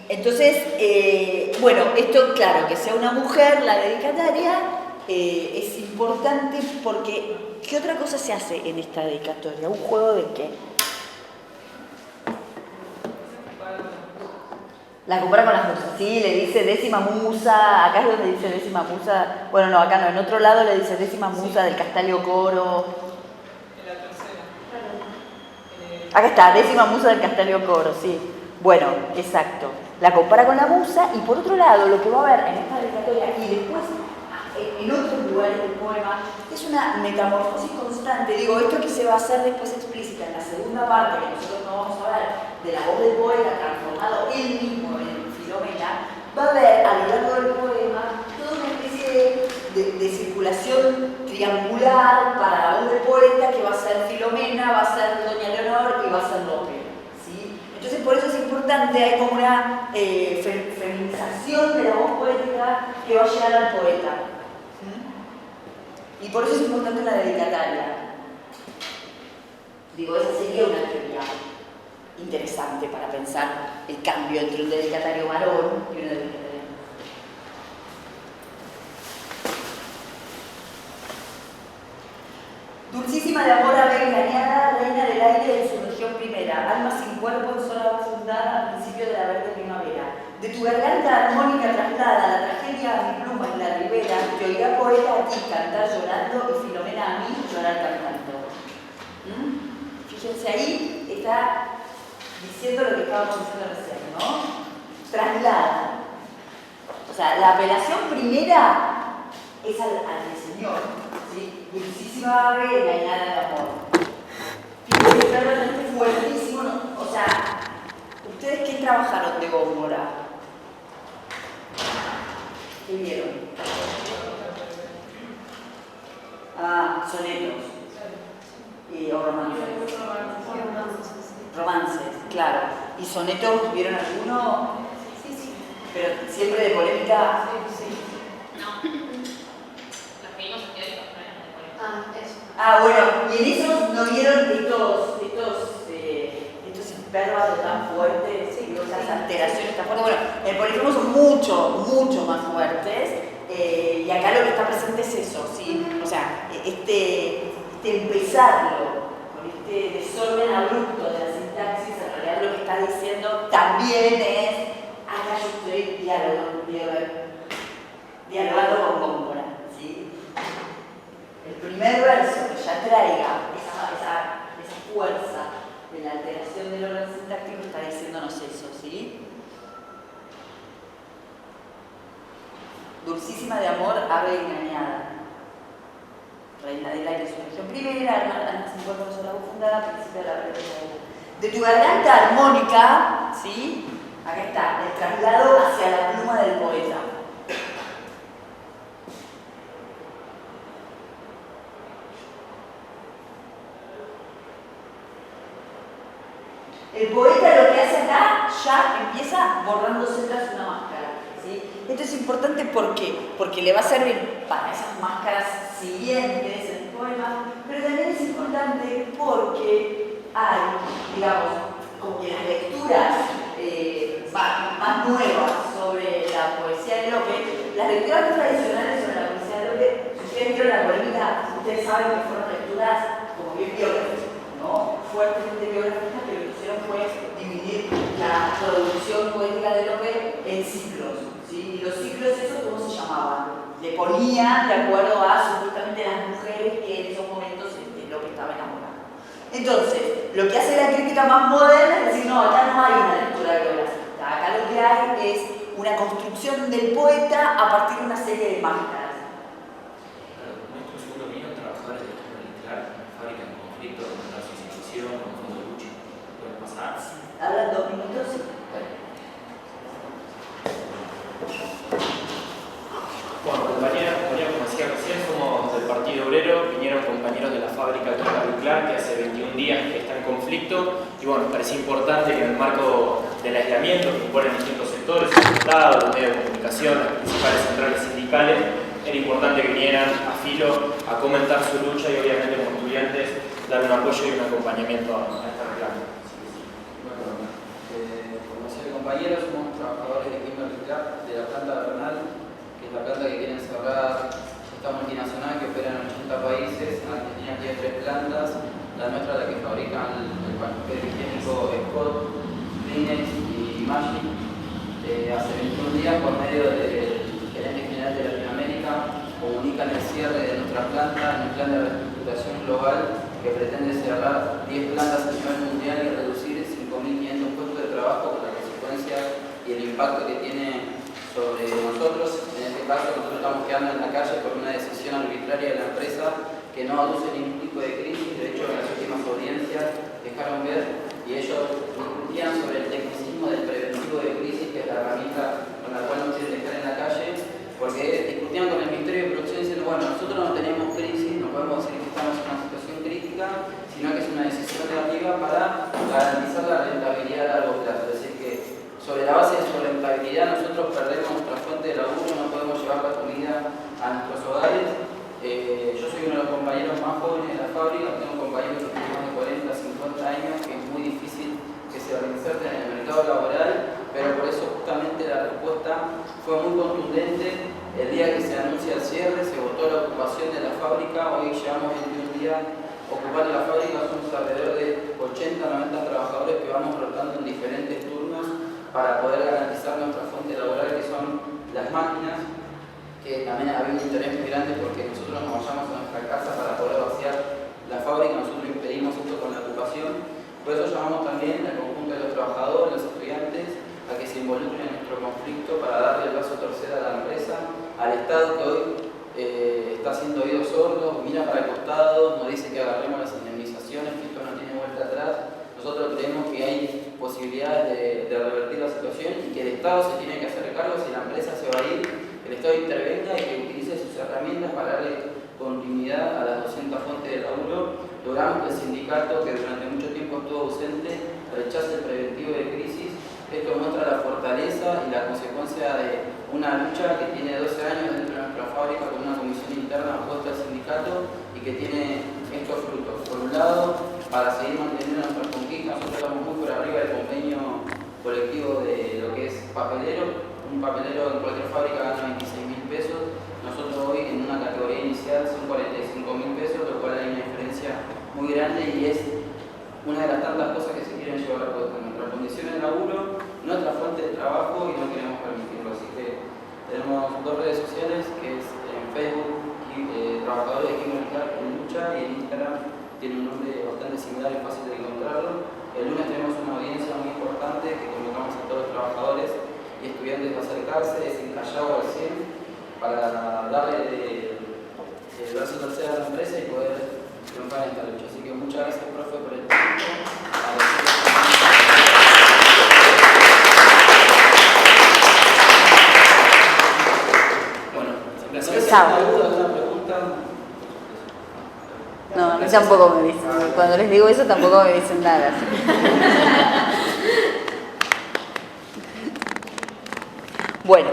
Entonces, bueno, esto, claro, que sea una mujer la dedicataria, es importante porque, ¿qué otra cosa se hace en esta dedicatoria? ¿Un juego de qué? La compara con las musas, sí, le dice décima musa, acá es donde dice décima musa, bueno, no, acá no, en otro lado le dice décima musa del Castalio Coro. En la tercera. Acá está, décima musa del Castalio Coro, sí. Bueno, exacto. La compara con la musa y por otro lado, lo que va a ver en esta dedicatoria y después en otros lugares del poema es una metamorfosis constante. Digo, esto que se va a hacer después explícita en la segunda parte, que nosotros no vamos a ver, de la voz del poeta transformado él mismo en Filomena, va a haber a lo largo del poema toda una especie de circulación triangular para la voz del poeta, que va a ser Filomena, va a ser doña Leonor y va a ser Lope. Entonces, por eso es importante, hay como una feminización de la voz poética que va a llegar al poeta. Y por eso es importante la dedicataria. Digo, esa sería una teoría interesante para pensar el cambio entre un dedicatario varón y una dedicataria. Dulcísima de amor ave engañada, reina del aire de su región primera, alma sin cuerpo en sola fundada al principio de la verde primavera. De tu garganta armónica traslada la tragedia a mi pluma en la ribera, te oirá poeta a ti cantar llorando y Filomena a mí llorar cantando. Fíjense ahí, está diciendo lo que estábamos diciendo recién, ¿no? Traslada. O sea, la apelación primera es al Señor, ¿sí? Dulcísima ave engañada de amor. Fíjense que es realmente fuertísimo, ¿no? O sea, ¿ustedes qué trabajaron de Góngora? ¿Qué vieron? Ah, sonetos. O romances. Romances, claro. ¿Y sonetos vieron alguno? Sí. Pero siempre de polémica. No. Los que vimos en teórico no eran de polémica. Ah, bueno, y en esos no vieron estos hiperbatos tan fuertes, estas alteraciones tan fuertes. Bueno, en polémico son mucho más fuertes, y acá lo que está presente es eso, ¿sí? O sea, este empezarlo con este desorden abrupto de la sintaxis, en realidad lo que está diciendo también es, acá yo estoy dialogando con Góngora, ¿sí? El primer verso que ya traiga esa fuerza de la alteración del orden sintáctico está diciéndonos eso, ¿sí? Dulcísima de amor, ave engañada. Reina del aire, su región primera, alma sin cuerpo en sola fundada, principio de la verde primavera. De tu garganta armónica, ¿sí? Acá está, el traslado hacia la pluma del poeta. El poeta lo que hace acá ya empieza borrándose tras una máscara, ¿sí? Esto es importante, ¿por qué? Porque le va a servir para esas máscaras siguientes en el poema, pero también es importante porque hay, digamos, como que las lecturas más nuevas sobre la poesía de Lope, las lecturas más tradicionales sobre la poesía de Lope, si ustedes vieron la polémica, ustedes saben que fueron lecturas como bien biógrafas, ¿no? Fuertemente biográficas, que lo que hicieron fue dividir la producción poética de Lope en ciclos, ¿sí? Y los ciclos esos, ¿cómo se llamaban? Le ponían de acuerdo a supuestamente las mujeres que en esos momentos Lope estaba enamorado. Entonces, lo que hace la crítica más moderna es decir, no, acá no hay una lectura clasista, acá lo que hay es una construcción del poeta a partir de una serie de máscaras. Nuestro seguro mío, trabajadores de Kimberly-Clark, una fábrica en conflicto con la asociación, con fondo de lucha. ¿Puede pasar? ¿Hablan 2 minutos? Bueno, compañeros, como decía recién, somos del Partido Obrero, vinieron compañeros de la fábrica Kimberly-Clark que hace 21 días que está en conflicto y bueno, nos parecía importante que en el marco del aislamiento que imponen distintos sectores, el Estado, los medios de comunicación, las principales centrales sindicales, era importante que vinieran a Filo a comentar su lucha y obviamente como estudiantes dar un apoyo y un acompañamiento a esta reclamo. Bueno, como decía el compañero, somos trabajadores de Kimberly-Clark de la planta Bernal, que es la planta que quieren cerrar esta multinacional que opera en 80 países. En Argentina tiene 3 plantas, la nuestra la que fabrican el papel higiénico Scott, Kleenex y Magic. Hace 21 días, por medio del gerente general de Latinoamérica, comunican el cierre de nuestra planta en el plan de reestructuración global que pretende cerrar 10 plantas a nivel mundial y reducir 5.500 puestos de trabajo con la consecuencia y el impacto que tiene sobre nosotros. En este caso, nosotros estamos quedando en la calle por una decisión arbitraria de la empresa que no aduce ningún tipo de crisis. De hecho, en las últimas audiencias dejaron ver y ellos discutían sobre el tecnicismo del preventivo de crisis, que es la herramienta con la cual nos quieren dejar en la calle, porque discutían con el Ministerio de Producción diciendo, bueno, nosotros no tenemos crisis, no podemos decir que estamos en una situación crítica, sino que es una decisión negativa para garantizar la rentabilidad a largo plazo. Es decir, que sobre la base de su rentabilidad nosotros perdemos nuestra fuente de laburo, no podemos llevar la comida a nuestros hogares. Yo soy uno de los compañeros más jóvenes de la fábrica, tengo compañeros que tienen más de 40, 50 años, que es muy difícil que se reinserten en el mercado laboral, pero por eso justamente la respuesta fue muy contundente. El día que se anuncia el cierre, se votó la ocupación de la fábrica. Hoy llevamos 21 días ocupando la fábrica, somos alrededor de 80-90 trabajadores que vamos rotando en diferentes turnos para poder garantizar nuestra fuente laboral, que son las máquinas, que también había un interés muy grande porque nosotros nos vayamos a nuestra casa para poder vaciar la fábrica. Nosotros impedimos esto con la ocupación. Por eso llamamos también al conjunto de los trabajadores, los estudiantes, a que se involucren en nuestro conflicto para darle el brazo a torcer a la empresa, al Estado que hoy está haciendo oídos sordos, mira para el costado, nos dice que agarremos las indemnizaciones, que esto no tiene vuelta atrás. Nosotros creemos que hay posibilidades de revertir la situación y que el Estado se tiene que hacer cargo. Si la empresa se va a ir, que el Estado intervenga y que utilice sus herramientas para darle continuidad a las 200 fuentes de laburo. Logramos que el sindicato, que durante mucho tiempo estuvo ausente, rechace el preventivo de crisis. Esto muestra la fortaleza y la consecuencia de una lucha que tiene 12 años dentro de nuestra fábrica con una comisión interna opuesta al sindicato y que tiene estos frutos. Por un lado, para seguir manteniendo nuestras conquistas, nosotros estamos muy por arriba del convenio colectivo de lo que es papelero. Un papelero en cualquier fábrica gana 26.000 pesos. Nosotros hoy en una categoría inicial son 45.000 pesos, lo cual hay una diferencia muy grande y es una de las tantas cosas que se quieren llevar a cabo. Nuestras condiciones de laburo, nuestra fuente de trabajo, y no queremos permitirlo. Así que tenemos 2 redes sociales, que es en Facebook, Trabajadores de Kimberly-Clark en Lucha, y en Instagram tiene un nombre bastante similar y fácil de encontrarlo. El lunes tenemos una audiencia muy importante que convocamos a todos los trabajadores y estudiantes a acercarse, es en Callao al 100, para darle el brazo a torcer a la empresa y poder triunfar en esta lucha. Así que muchas gracias, profe, por el tiempo. Bueno, gracias. ¿Alguna pregunta? No, a mí tampoco me dicen. Cuando les digo eso tampoco me dicen nada. Bueno,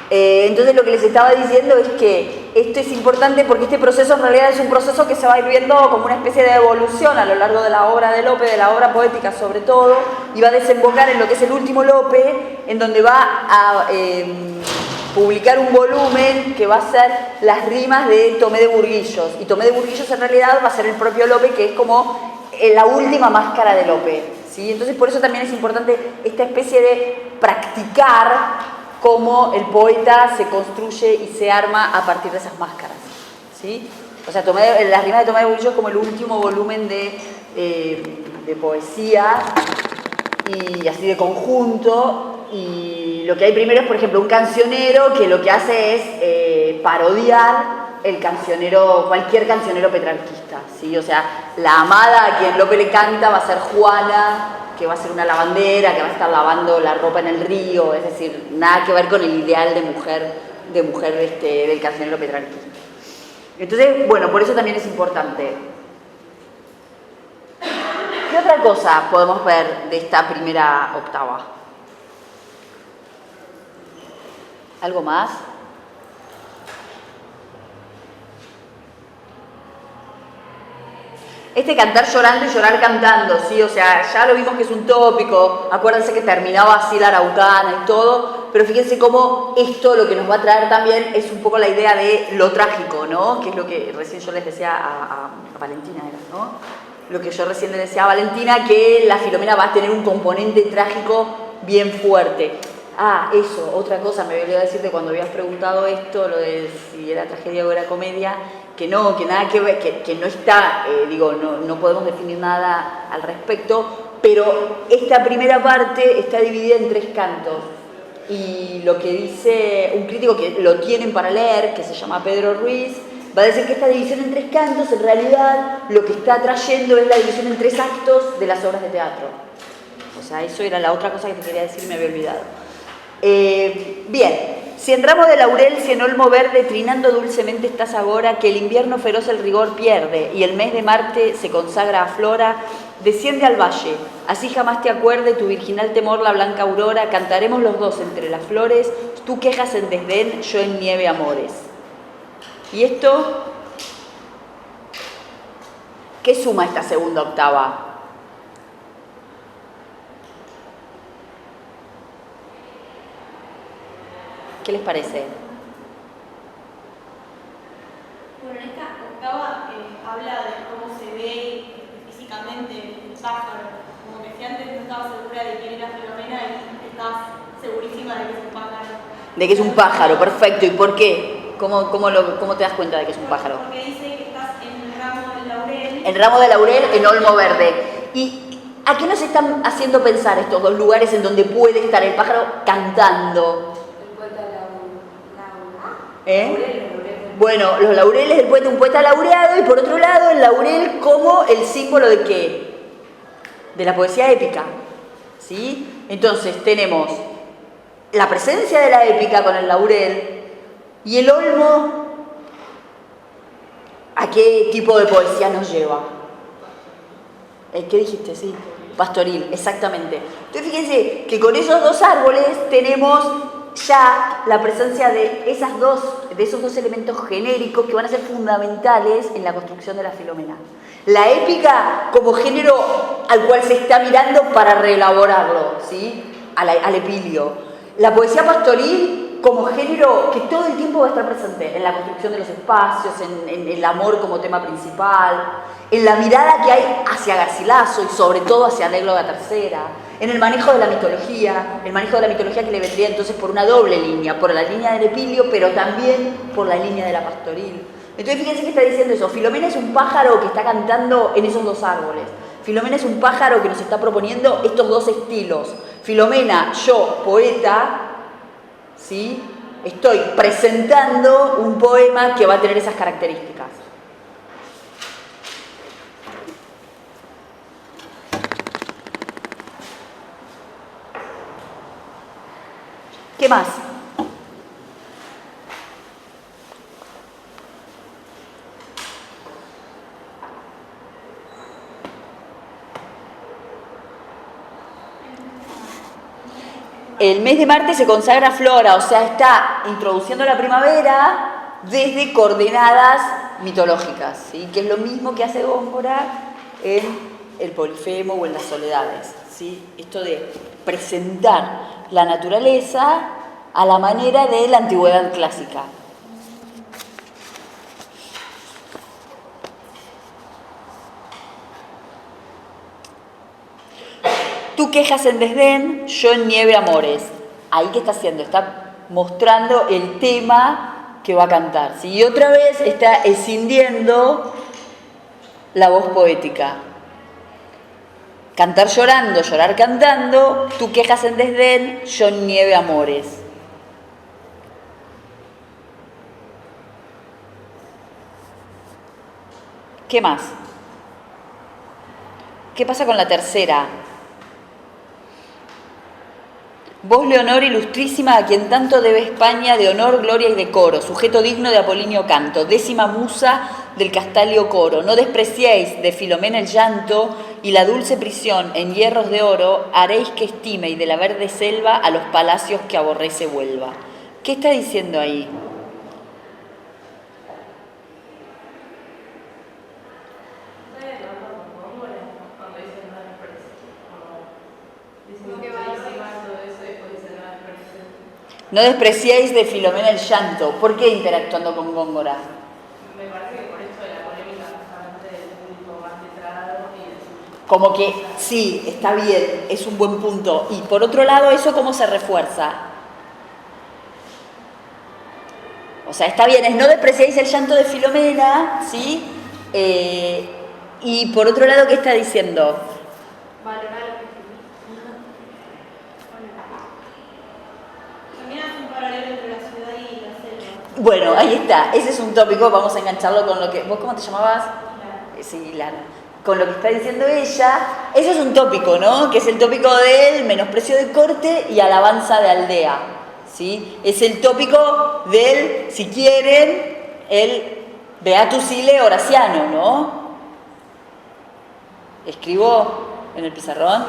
entonces lo que les estaba diciendo es que esto es importante porque este proceso en realidad es un proceso que se va a ir viendo como una especie de evolución a lo largo de la obra de Lope, de la obra poética sobre todo, y va a desembocar en lo que es el último Lope, en donde va a publicar un volumen que va a ser las rimas de Tomé de Burguillos. Y Tomé de Burguillos en realidad va a ser el propio Lope, que es como la última máscara de Lope, ¿sí? Entonces por eso también es importante esta especie de practicar cómo el poeta se construye y se arma a partir de esas máscaras, ¿sí? O sea, las rimas de Tomé de Burguillos es como el último volumen de de poesía y así de conjunto. Y lo que hay primero es, por ejemplo, un cancionero que lo que hace es parodiar el cancionero, cualquier cancionero petrarquista, ¿sí? O sea, la amada a quien Lope le canta va a ser Juana, que va a ser una lavandera, que va a estar lavando la ropa en el río, es decir, nada que ver con el ideal de mujer del cancionero petrarquista. Entonces, bueno, por eso también es importante. ¿Qué otra cosa podemos ver de esta primera octava? ¿Algo más? Este cantar llorando y llorar cantando, ¿sí? O sea, ya lo vimos que es un tópico, acuérdense que terminaba así la araucana y todo, pero fíjense cómo esto lo que nos va a traer también es un poco la idea de lo trágico, ¿no? Que es lo que recién yo les decía a Valentina, ¿no? Lo que yo recién le decía a Valentina, que la Filomena va a tener un componente trágico bien fuerte. Ah, eso, otra cosa, me olvidé decirte cuando habías preguntado esto, lo de si era tragedia o era comedia, que no, que nada que ver, que no está, no podemos definir nada al respecto, pero esta primera parte está dividida en 3 cantos. Y lo que dice un crítico que lo tienen para leer, que se llama Pedro Ruiz, va a decir que esta división en 3 cantos, en realidad, lo que está trayendo es la división en 3 actos de las obras de teatro. O sea, eso era la otra cosa que te quería decir y me había olvidado. Bien, si en ramo de laurel, si en olmo verde, trinando dulcemente estás agora, que el invierno feroz el rigor pierde, y el mes de Marte se consagra a flora, desciende al valle, así jamás te acuerde tu virginal temor la blanca aurora, cantaremos los dos entre las flores, tú quejas en desdén, yo en nieve amores. ¿Y esto? ¿Qué suma esta segunda octava? ¿Qué les parece? Bueno, en esta octava habla de cómo se ve físicamente el pájaro. Como que si antes no estabas segura de quién era Filomena y estás segurísima de que es un pájaro. De que es un pájaro, perfecto. ¿Y por qué? ¿Cómo te das cuenta de que es un pájaro? Porque dice que estás en el ramo del laurel. El ramo de laurel en olmo verde. ¿Y a qué nos están haciendo pensar estos 2 lugares en donde puede estar el pájaro cantando? Bueno, los laureles del poeta, un poeta laureado, y por otro lado el laurel como el símbolo de ¿qué? De la poesía épica, ¿sí? Entonces tenemos la presencia de la épica con el laurel y el olmo. ¿A qué tipo de poesía nos lleva? ¿Qué dijiste? Sí, pastoril, exactamente. Entonces fíjense que con esos 2 árboles tenemos ya la presencia de esos 2 elementos genéricos que van a ser fundamentales en la construcción de la Filomena. La épica como género al cual se está mirando para reelaborarlo, ¿sí? Al epilio. La poesía pastoril como género que todo el tiempo va a estar presente en la construcción de los espacios, en el amor como tema principal, en la mirada que hay hacia Garcilaso y sobre todo hacia Anécdota Tercera, en el manejo de la mitología, que le vendría entonces por una doble línea, por la línea del epilio, pero también por la línea de la pastoril. Entonces fíjense que está diciendo eso, Filomena es un pájaro que está cantando en esos 2 árboles. Filomena es un pájaro que nos está proponiendo estos 2 estilos. Filomena, yo, poeta, ¿sí? Estoy presentando un poema que va a tener esas características. ¿Qué más? El mes de Marte se consagra a flora, o sea, está introduciendo la primavera desde coordenadas mitológicas, ¿sí? Que es lo mismo que hace Góngora en el Polifemo o en las Soledades, ¿sí? Esto de presentar la naturaleza a la manera de la antigüedad clásica. Tú quejas en desdén, yo en nieve amores. Ahí, ¿qué está haciendo? Está mostrando el tema que va a cantar, ¿sí? Y otra vez está escindiendo la voz poética. Cantar llorando, llorar cantando, tú quejas en desdén, yo nieve amores. ¿Qué más? ¿Qué pasa con la tercera? Vos, Leonor ilustrísima, a quien tanto debe España de honor, gloria y decoro, sujeto digno de Apolinio Canto, décima musa del Castalio coro, no despreciéis de Filomena el llanto y la dulce prisión en hierros de oro, haréis que estime y de la verde selva a los palacios que aborrece vuelva. ¿Qué está diciendo ahí? No despreciéis de Filomena el llanto. ¿Por qué interactuando con Góngora? Me parece que por esto de la polémica justamente del público más letrado y de... Como que sí, está bien, es un buen punto. Y por otro lado, ¿eso cómo se refuerza? O sea, está bien, es no despreciéis el llanto de Filomena, ¿sí? Y por otro lado, ¿qué está diciendo? Valorar lo que También hace un paralelo entre la ciudad y la selva. Bueno, ahí está, ese es un tópico, vamos a engancharlo con lo que... ¿Vos cómo te llamabas? Sí, Lana. Con lo que está diciendo ella, eso es un tópico, ¿no? Que es el tópico del menosprecio de corte y alabanza de aldea, ¿sí? Es el tópico del, si quieren, el Beatus Ile Horaciano, ¿no? Escribo en el pizarrón.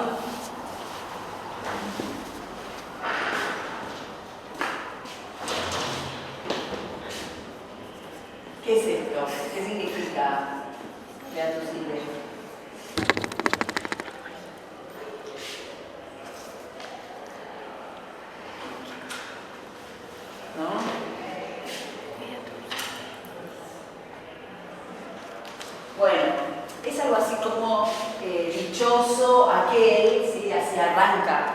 ¿Qué es esto? ¿Qué significa Beatus Ile? ¿No? Bueno, es algo así como dichoso aquel, ¿sí? Así arranca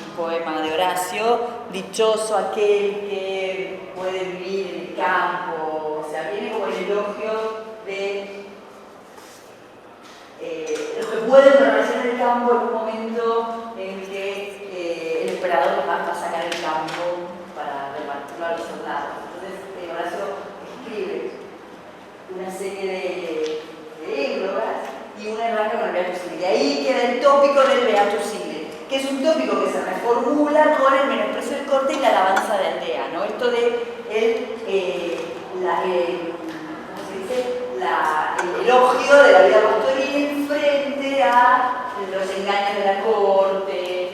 un poema de Horacio, dichoso aquel que puede vivir en el campo, o sea, viene como el elogio de los que pueden permanecer en el campo en un momento en que el emperador los va a sacar del campo para repartirlo a los soldados. Entonces Horacio escribe una serie de églogas y una arranca con el Beatus Ile. De ahí queda el tópico del Beatus Ile, que es un tópico que se reformula con el menosprecio del corte y la alabanza de aldea, ¿no? Esto de ¿cómo se dice? El elogio de la vida pastoril frente a los engaños de la corte,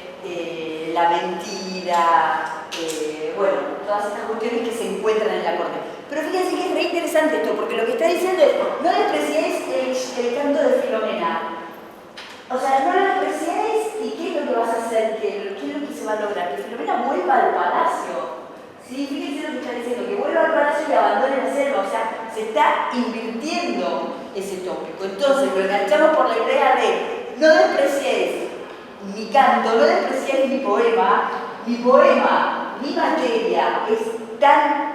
la mentira, bueno, todas estas cuestiones que se encuentran en la corte. Pero fíjense que es re interesante esto, porque lo que está diciendo es, no despreciéis el canto de Filomena. O sea, no lo despreciéis y ¿qué es lo que vas a hacer? ¿Qué es lo que se va a lograr? Que Filomena vuelva al palacio. ¿Sí? Fíjense lo que está diciendo, que vuelva al palacio y abandone la selva. O sea, se está invirtiendo ese tópico. Entonces lo enganchamos por la idea de no despreciéis mi canto, no despreciéis mi poema, mi materia es tan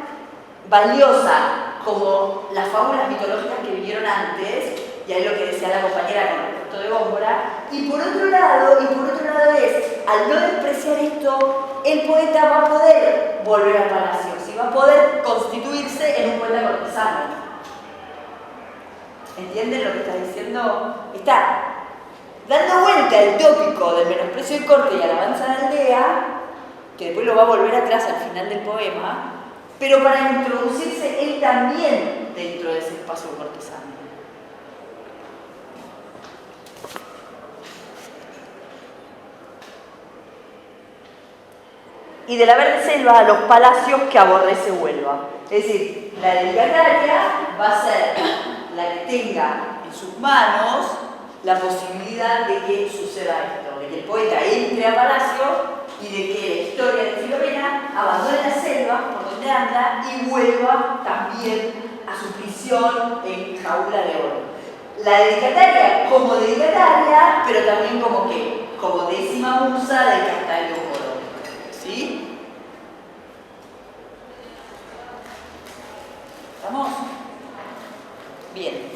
valiosa como las fábulas mitológicas que vinieron antes, y ahí lo que decía la compañera con respecto de Góngora, y por otro lado es, al no despreciar esto, el poeta va a poder volver al palacio, ¿sí? Va a poder constituirse en un poeta cortesano. ¿Entienden lo que está diciendo? Está dando vuelta el tópico del menosprecio del corte y alabanza de aldea, que después lo va a volver atrás al final del poema, pero para introducirse él también dentro de ese espacio cortesano. Y de la verde selva a los palacios que aborrece Huelva. Es decir, la dedicataria va a ser la que tenga en sus manos la posibilidad de que suceda esto, de que el poeta entre a palacio y de que la historia de Filomena abandone la selva por donde anda y vuelva también a su prisión en jaula de oro. La dedicataria como dedicataria, pero también como ¿qué? Como décima musa del Castalio coro. ¿Sí? ¿Estamos? Bien.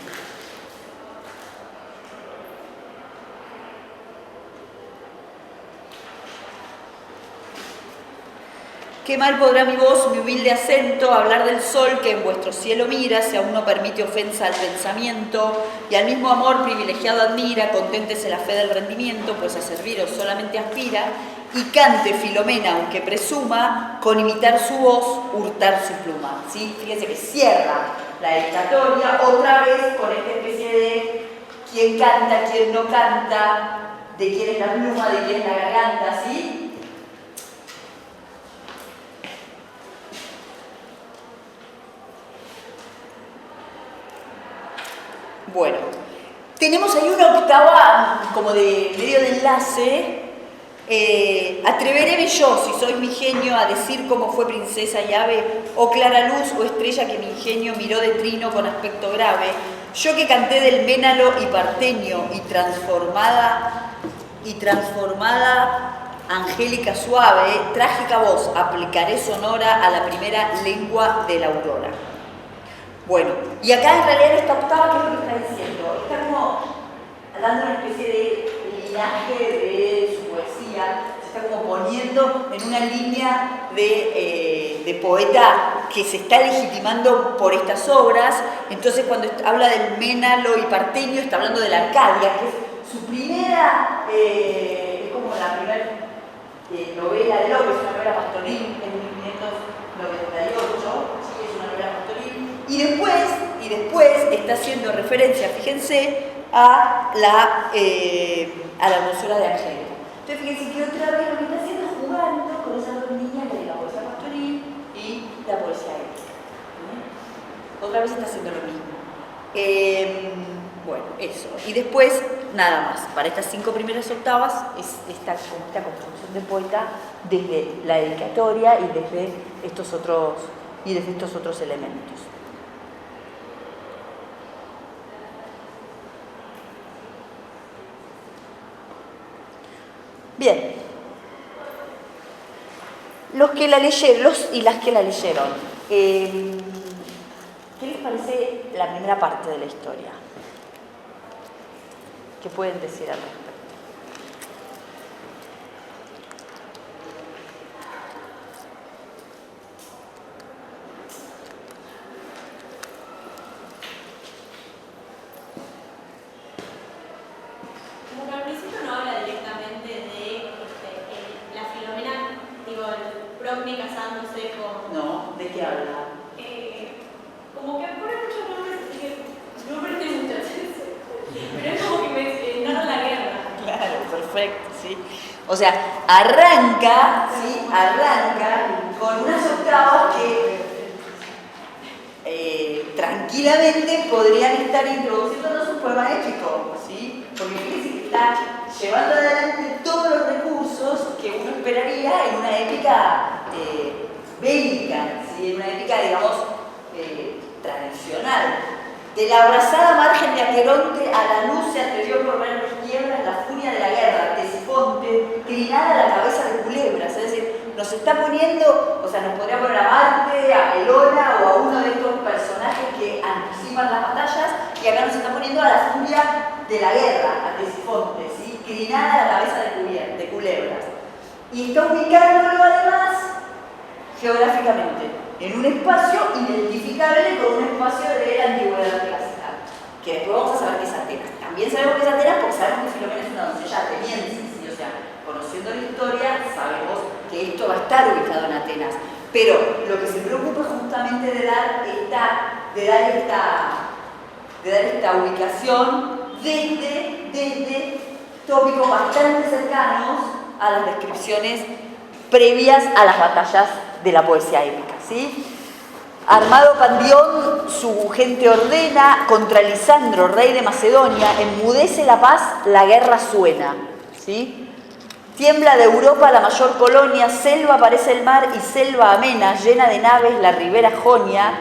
Qué mal podrá mi voz, mi humilde acento, hablar del sol que en vuestro cielo mira, si aún no permite ofensa al pensamiento, y al mismo amor privilegiado admira, conténtese la fe del rendimiento, pues a serviros solamente aspira, y cante Filomena, aunque presuma, con imitar su voz, hurtar su pluma. ¿Sí? Fíjense que cierra la dedicatoria otra vez con esta especie de quién canta, quién no canta, de quién es la pluma, de quién es la garganta, ¿sí? Bueno, tenemos ahí una octava como de medio de enlace. Atreveréme yo, si soy mi genio, a decir cómo fue princesa y ave, o clara luz o estrella que mi ingenio miró de trino con aspecto grave. Yo que canté del Ménalo y Partenio y transformada angélica suave, trágica voz, aplicaré sonora a la primera lengua de la aurora. Bueno, y acá en realidad en esta octava, ¿qué es lo que está diciendo? Está como dando una especie de linaje de su poesía, se está como poniendo en una línea de poeta que se está legitimando por estas obras. Entonces cuando habla del Ménalo y Partenio, está hablando de la Arcadia, que es su primera, es como la primera novela de López, una novela pastoril en 1598, sí, es una novela pastoril. Y después está haciendo referencia, fíjense, a la hermosura de Angélica. Entonces fíjense que otra vez lo que está haciendo es jugando con esas dos líneas de la poesía pastoril y la poesía épica. Otra vez está haciendo lo mismo. Bueno, eso. Y después, nada más. Para estas 5 primeras octavas es esta construcción de poeta desde la dedicatoria y desde estos otros elementos. Bien, los que la leyeron, los y las que la leyeron, ¿qué les parece la primera parte de la historia? ¿Qué pueden decir al respecto? Al principio no habla directamente de la Filomena, digo, el Procne casándose con... No, ¿de qué habla? Como que pone muchos nombres, así que no presté mucha atención. Pero es como que me narra la guerra. Claro, perfecto, sí. O sea, arranca con unas octavas que tranquilamente podrían estar introduciéndonos un poema épico, ¿sí? Porque fíjense que está llevando adelante todos los recursos que uno esperaría en una épica bélica, ¿sí? En una épica, digamos, tradicional. De la abrazada margen de Aqueronte a la luz se atrevió por ver los quiebras la furia de la guerra, Tesifonte, crinada la cabeza de culebras, es decir, nos está poniendo, o sea, nos podría poner a Marte, a Pelona o a uno de estos personajes que anticipan las batallas, y acá nos está poniendo a la furia de la guerra, a Tesifonte, ¿sí? Crinada la cabeza de culebras. Y está ubicándolo además geográficamente en un espacio identificable con un espacio de la antigüedad clásica, que después vamos a saber que es Atenas. También sabemos que es Atenas porque sabemos que Filomena es una doncella ateniense, ¿sí? O sea, conociendo la historia sabemos que esto va a estar ubicado en Atenas. Pero lo que se preocupa es justamente de dar esta ubicación desde tópicos bastante cercanos a las descripciones previas a las batallas de la poesía épica, ¿sí? Armado Pandión, su gente ordena, contra Lisandro, rey de Macedonia, enmudece la paz, la guerra suena, ¿sí? Tiembla de Europa la mayor colonia, selva parece el mar y selva amena, llena de naves la ribera Jonia,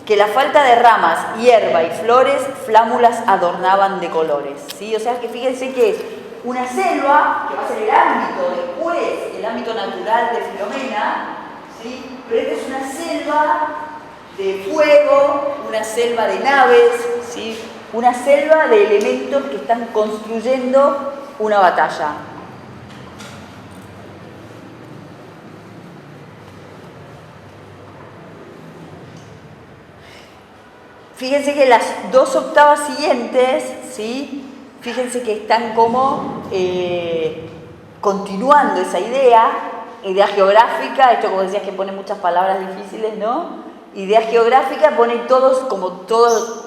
que la falta de ramas, hierba y flores, flámulas adornaban de colores, ¿sí? O sea que fíjense que una selva, que va a ser el ámbito después, el ámbito natural de Filomena, ¿sí? Pero esta es una selva de fuego, una selva de naves, ¿sí? Una selva de elementos que están construyendo una batalla. Fíjense que las 2 octavas siguientes, ¿sí? Fíjense que están como continuando esa idea geográfica, esto como decías que pone muchas palabras difíciles, ¿no? Idea geográfica, pone todos, como todos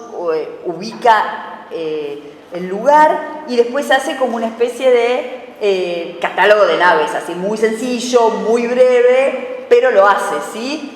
ubica el lugar y después hace como una especie de catálogo de naves, así muy sencillo, muy breve, pero lo hace, ¿sí?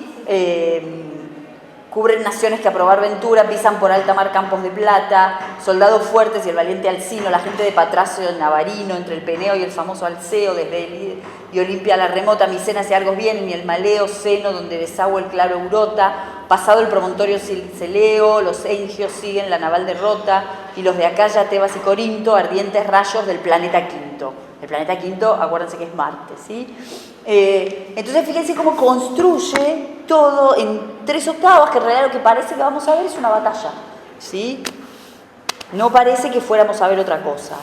Cubren naciones que a probar ventura, pisan por alta mar campos de plata, soldados fuertes y el valiente Alcino, la gente de Patracio Navarino, entre el Peneo y el famoso Alceo, desde y Olimpia a la remota Micenas y Argos vienen, y el Maleo seno donde desagua el claro Eurota, pasado el promontorio Celeo, los engios siguen la naval derrota, y los de Acaya, Tebas y Corinto, ardientes rayos del planeta Quinto. El planeta Quinto, acuérdense que es Marte, ¿sí? Entonces fíjense cómo construye todo en 3 octavas, que en realidad lo que parece que vamos a ver es una batalla, ¿sí? No parece que fuéramos a ver otra cosa.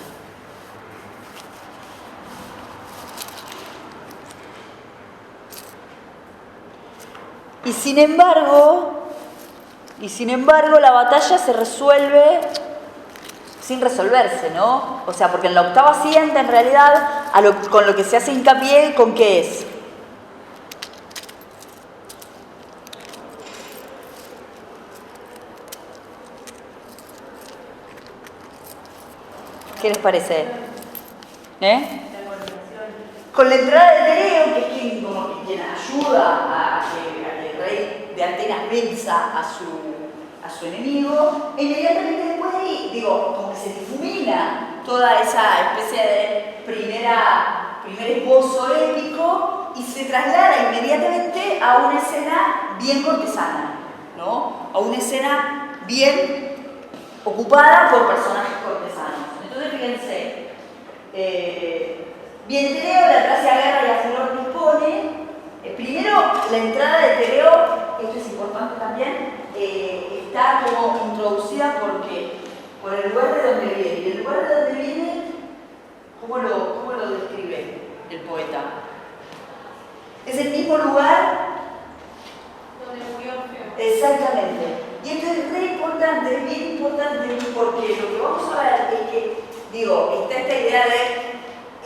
Y sin embargo, la batalla se resuelve sin resolverse, ¿no? O sea, porque en la octava siguiente, en realidad, con lo que se hace hincapié, ¿con qué es? ¿Qué les parece? Con la entrada de Tereo, que es quien ayuda a que el rey de Atenas venza a su enemigo, inmediatamente después de ahí, como que se difumina toda esa especie de primer esbozo épico y se traslada inmediatamente a una escena bien cortesana, ¿no? A una escena bien ocupada por personajes cortesanos. Entonces, fíjense, bien Tereo, la Tracia agarra y a furor dispone. Primero, la entrada de Tereo, esto es importante también, está como introducida por el lugar de donde viene. Y el lugar de donde viene, ¿cómo lo describe el poeta? Es el mismo lugar donde murió Orfeo. Exactamente. Y esto es re importante, es bien importante, porque lo que vamos a ver es que, está esta idea de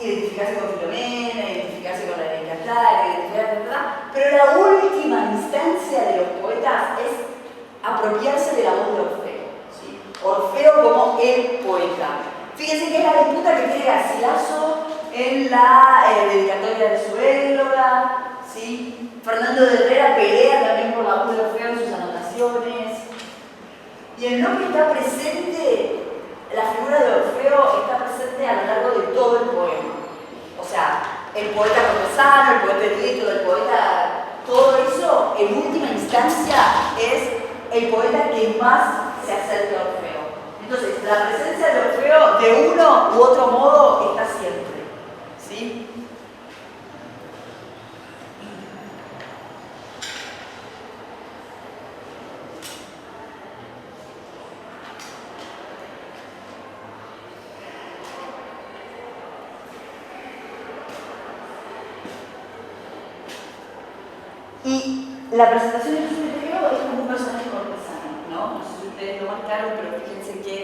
identificarse con Filomena, identificarse con la Encantara, pero la última instancia de los poetas es apropiarse de la voz de Orfeo, ¿sí? Orfeo como el poeta. Fíjense que es la disputa que tiene Garcilaso en la dedicatoria de su égloga, ¿sí? Fernando de Herrera pelea también por la voz de Orfeo en sus anotaciones. Y el nombre está presente, la figura de Orfeo está presente a lo largo de todo el poema. O sea, el poeta cortesano, el poeta erudito, el poeta, todo eso, en última instancia, es el poeta que más se acerca a Orfeo. Entonces, la presencia de Orfeo, de uno u otro modo, está siempre, ¿sí? Y la presentación de Jesús de Tereo es como un personaje cortesano, ¿no? No sé si ustedes lo marcaron, pero fíjense que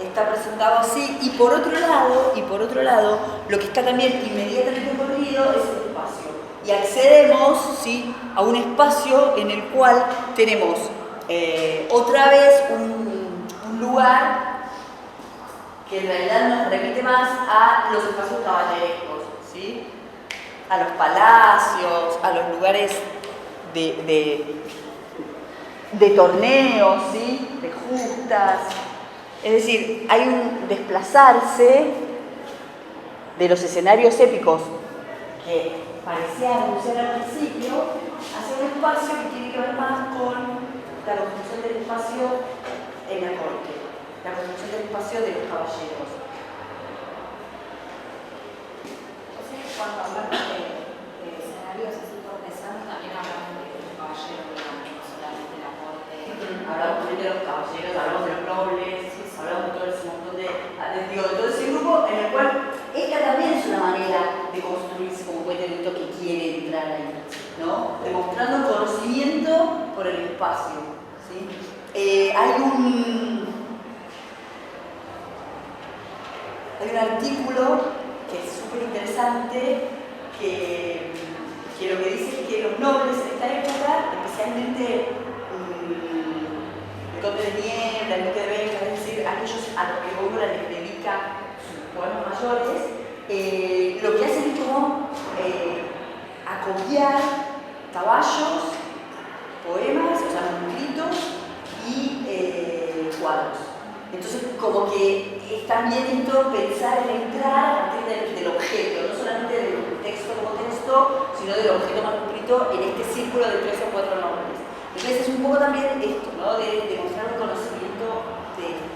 está presentado así. Y por otro lado, lo que está también inmediatamente corrido es el espacio. Y accedemos, ¿sí?, a un espacio en el cual tenemos otra vez un lugar que en realidad nos remite más a los espacios caballerescos, ¿sí? A los palacios, a los lugares de torneos, ¿sí?, de justas. Es decir, hay un desplazarse de los escenarios épicos que parecía anunciar al principio hacia un espacio que tiene que ver más con la construcción del espacio en la corte, la construcción del espacio de los caballeros. Cuando hablamos de escenarios así cortesanos, también hablamos de los caballeros, no solamente de la corte. Hablamos también de los caballeros, hablamos de los nobles, hablamos de todo ese montón de todo ese grupo en el cual esta también es una manera de construirse como poeta erudito que quiere entrar están ahí, ¿no? Demostrando conocimiento por el espacio, ¿sí? Hay un artículo que es súper interesante que lo que dice es que los nobles en esta época, especialmente el Conde de Niebla, el Duque de Berga, es decir, aquellos a los que Góngora les dedica sus poemas mayores, lo que hacen es como acopiar caballos, poemas, o sea, manuscritos y cuadros. Entonces, como que es también esto pensar en entrar a partir del objeto, no solamente del texto como texto, sino del objeto manuscrito en este círculo de 3 o 4 nombres. Entonces es un poco también esto, ¿no? De demostrar un conocimiento de esto.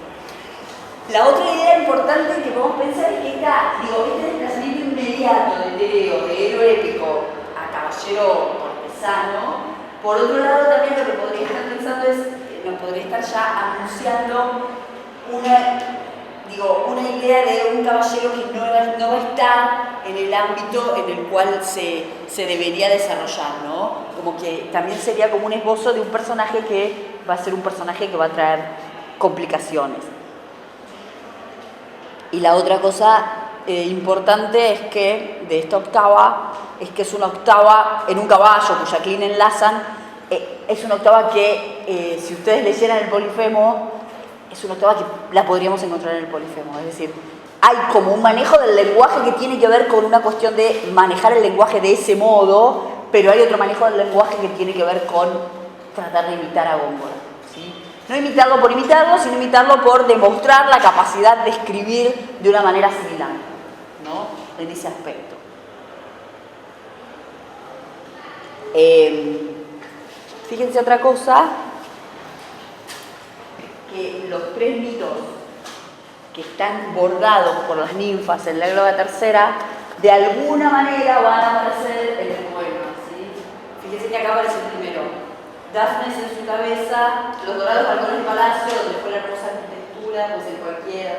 La otra idea importante que podemos pensar es que este desplazamiento inmediato de Tereo, de héroe épico a caballero cortesano, por otro lado también lo que podría estar pensando es, nos podría estar ya anunciando una idea de un caballero que no va a estar en el ámbito en el cual se debería desarrollar, ¿no? Como que también sería como un esbozo de un personaje que va a ser un personaje que va a traer complicaciones. Y la otra cosa importante es que de esta octava, es que es una octava en un caballo cuya clina enlazan, es una octava que si ustedes leyeran el Polifemo, es una octava que la podríamos encontrar en el Polifemo, es decir, hay como un manejo del lenguaje que tiene que ver con una cuestión de manejar el lenguaje de ese modo, pero hay otro manejo del lenguaje que tiene que ver con tratar de imitar a Góngora, ¿sí? No imitarlo por imitarlo, sino imitarlo por demostrar la capacidad de escribir de una manera similar, ¿no? En ese aspecto. Fíjense otra cosa, que los 3 mitos que están bordados por las ninfas en la Égloga tercera, de alguna manera van a aparecer en el poema, ¿sí? Fíjense que acá aparece el primero. Dafnes en su cabeza, los dorados balcones del palacio, donde fue la hermosa arquitectura, pues en cualquiera,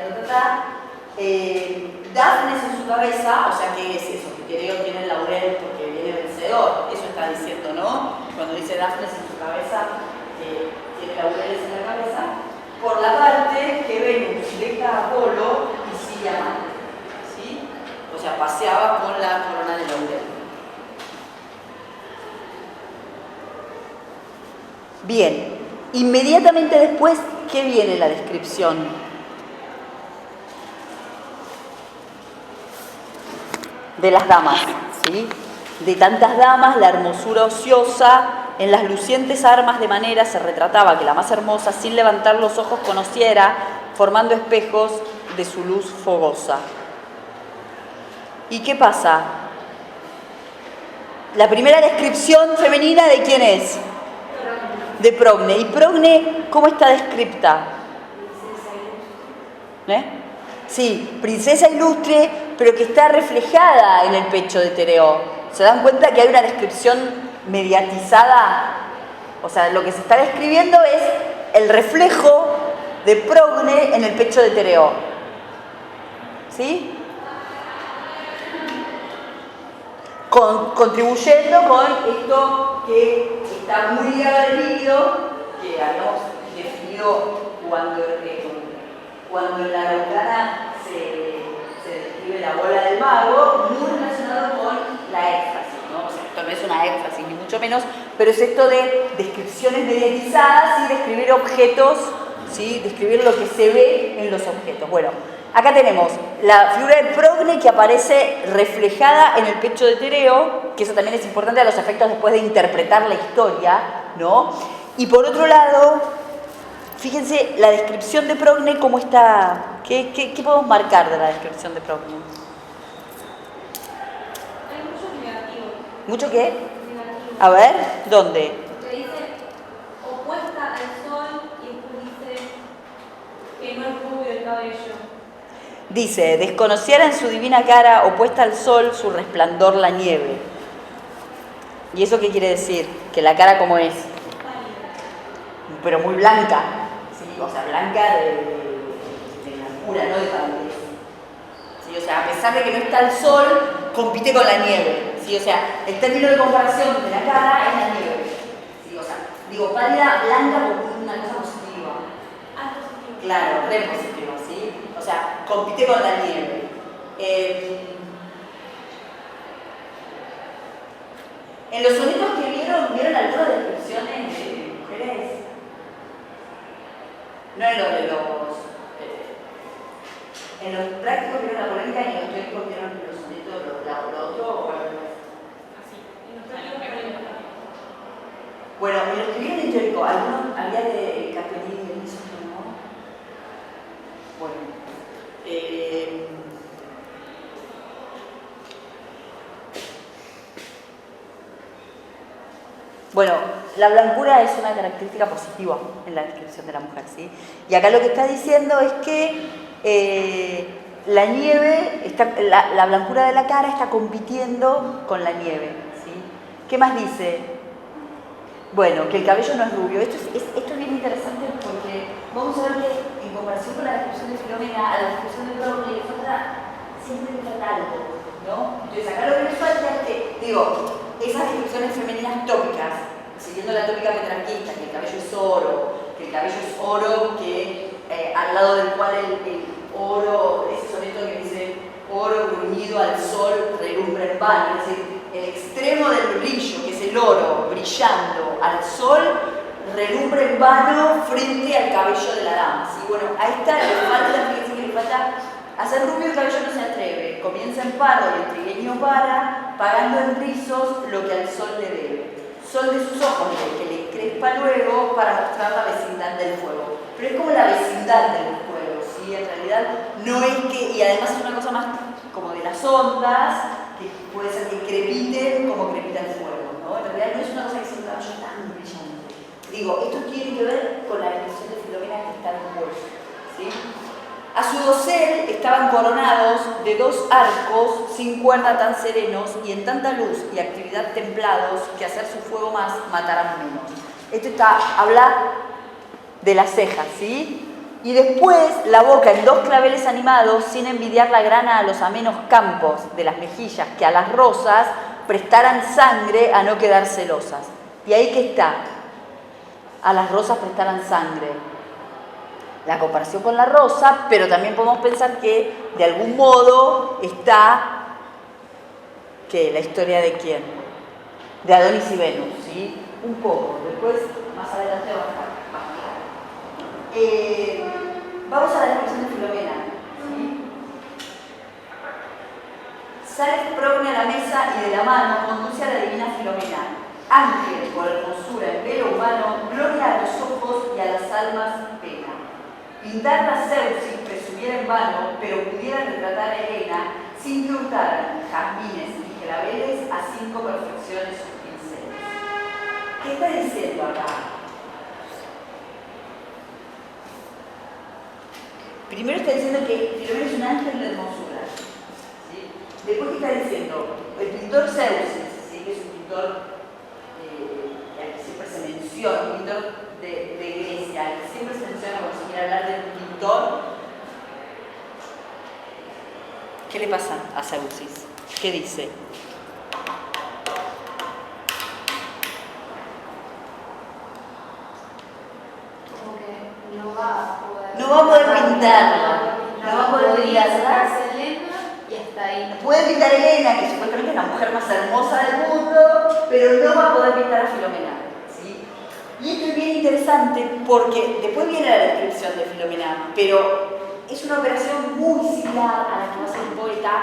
Dafnes en su cabeza, o sea, ¿qué es eso? Que Tereo tiene el laurel porque viene vencedor, eso está diciendo, ¿no? Cuando dice Dafnes en su cabeza, tiene laureles en la cabeza, por la parte que Venus deja a Apolo y sigue a Marte, ¿sí? O sea, paseaba con la corona de laurel. Bien, inmediatamente después, ¿qué viene la descripción? De las damas, ¿sí? De tantas damas, la hermosura ociosa, en las lucientes armas de manera se retrataba que la más hermosa, sin levantar los ojos, conociera, formando espejos de su luz fogosa. ¿Y qué pasa? La primera descripción femenina, ¿de quién es? De Progne. ¿Y Progne cómo está descripta? Sí, princesa ilustre, pero que está reflejada en el pecho de Tereo. ¿Se dan cuenta que hay una descripción mediatizada? O sea, lo que se está describiendo es el reflejo de Progne en el pecho de Tereo. ¿Sí? Contribuyendo con esto que está muy ligado al líquido, que habíamos definido cuando en la Araucana se describe la bola del mago, muy relacionado con la éxtasis, ¿no? O sea, esto no es una éxtasis, ni mucho menos, pero es esto de descripciones mediatizadas y describir objetos, ¿sí? Describir lo que se ve en los objetos. Bueno, acá tenemos la figura de Progne que aparece reflejada en el pecho de Tereo, que eso también es importante a los efectos después de interpretar la historia, ¿no? Y por otro lado, fíjense la descripción de Progne, cómo está. ¿Qué podemos marcar de la descripción de Progne? Hay muchos negativos. ¿Mucho qué? Negativos. A ver, ¿dónde? Que dice opuesta al sol y después dice que no es rubio el cabello. Dice, desconociera en su divina cara, opuesta al sol, su resplandor la nieve. ¿Y eso qué quiere decir? Que la cara como es, pero muy blanca, ¿sí? O sea, blanca de blancura, no de palidez. ¿Sí? ¿sí? O sea, a pesar de que no está el sol, compite con la nieve, ¿sí? O sea, el término de comparación de la cara es la nieve, ¿sí? O sea, digo, pálida, blanca como una cosa positiva. Ah, positivo. Claro, re positiva, ¿sí? O sea, compite con la nieve. En los sonetos que ¿vieron algunas descripciones de mujeres? No en los de los... en los prácticos vieron la polémica y en los teóricos vieron los sonetos, lo otro o algo más. Así. Y nos traemos la Bueno, en los que vieron en teórico, algunos había de Capellini y eso, ¿no? Bueno. Bueno, la blancura es una característica positiva en la descripción de la mujer, ¿sí? Y acá lo que está diciendo es que la nieve, la blancura de la cara está compitiendo con la nieve, ¿sí? ¿Qué más dice? Bueno, que el cabello no es rubio. Esto es bien interesante porque vamos a ver que en comparación con la descripción de Filomena, a la descripción de Brownie siempre le falta algo, ¿no? Entonces acá lo que le falta es que, digo, esas descripciones femeninas tópicas, siguiendo la tópica petrarquista, que el cabello es oro, que al lado del cual el oro, ese soneto que dice oro bruñido al sol relumbra en vano, es decir, el extremo del brillo, que es el oro brillando al sol, relumbra en vano frente al cabello de la dama, ¿sí? Bueno, ahí está, le falta, fíjense que le falta hacer rubio, el cabello no se atreve, comienza en pardo y el trigueño pagando en rizos lo que al sol le debe. Sol de sus ojos, que le crespa luego para mostrar la vecindad del fuego. Pero es como la vecindad del fuego, ¿sí? En realidad no es que, y además es una cosa más como de las ondas, que puede ser que crepiten como crepita el fuego, ¿no? En realidad no es una cosa que sea un cabello tan brillante. Digo, esto tiene que ver con la descripción de Filomena que está en el bolso, ¿sí? A su dosel estaban coronados de 2 arcos sin cuerda tan serenos y en tanta luz y actividad templados que hacer su fuego más matarán menos. Esto habla de las cejas, ¿sí? Y después la boca en 2 claveles animados sin envidiar la grana a los amenos campos de las mejillas que a las rosas prestaran sangre a no quedar celosas. Y ahí que está, a las rosas prestaran sangre. La comparación con la rosa, pero también podemos pensar que de algún modo está ¿qué? La historia de quién, de Adonis y Venus, ¿sí? Un poco, después más adelante vamos a la descripción de Filomena, ¿sí? Sale progne a la mesa y de la mano conduce a la divina Filomena, ángel por hermosura en velo humano, gloria a los ojos y a las almas pena. Pintar la Zeusis presumiera en vano, pero pudiera retratar a Helena sin que hurtaran jazmines y claveles a 5 perfecciones sus pinceles. ¿Qué está diciendo acá? Primero está diciendo que Filomena es un ángel de hermosura, ¿sí? Después, ¿qué está diciendo? El pintor Zeusis, ¿sí? Que es un pintor que siempre se menciona, un pintor de Grecia, que siempre se menciona cuando se quiere hablar de un pintor. ¿Qué le pasa a Zeusis? ¿Qué dice? Como que no va a poder pintarla. No va a poder pintarla. Helena y hasta ahí. Puede pintar a Helena, que supuestamente es la mujer más hermosa del mundo, pero no va a poder pintar a Filomena, ¿sí? Y esto es bien interesante porque después viene la descripción de Filomena, pero es una operación muy similar a la que va a hacer el poeta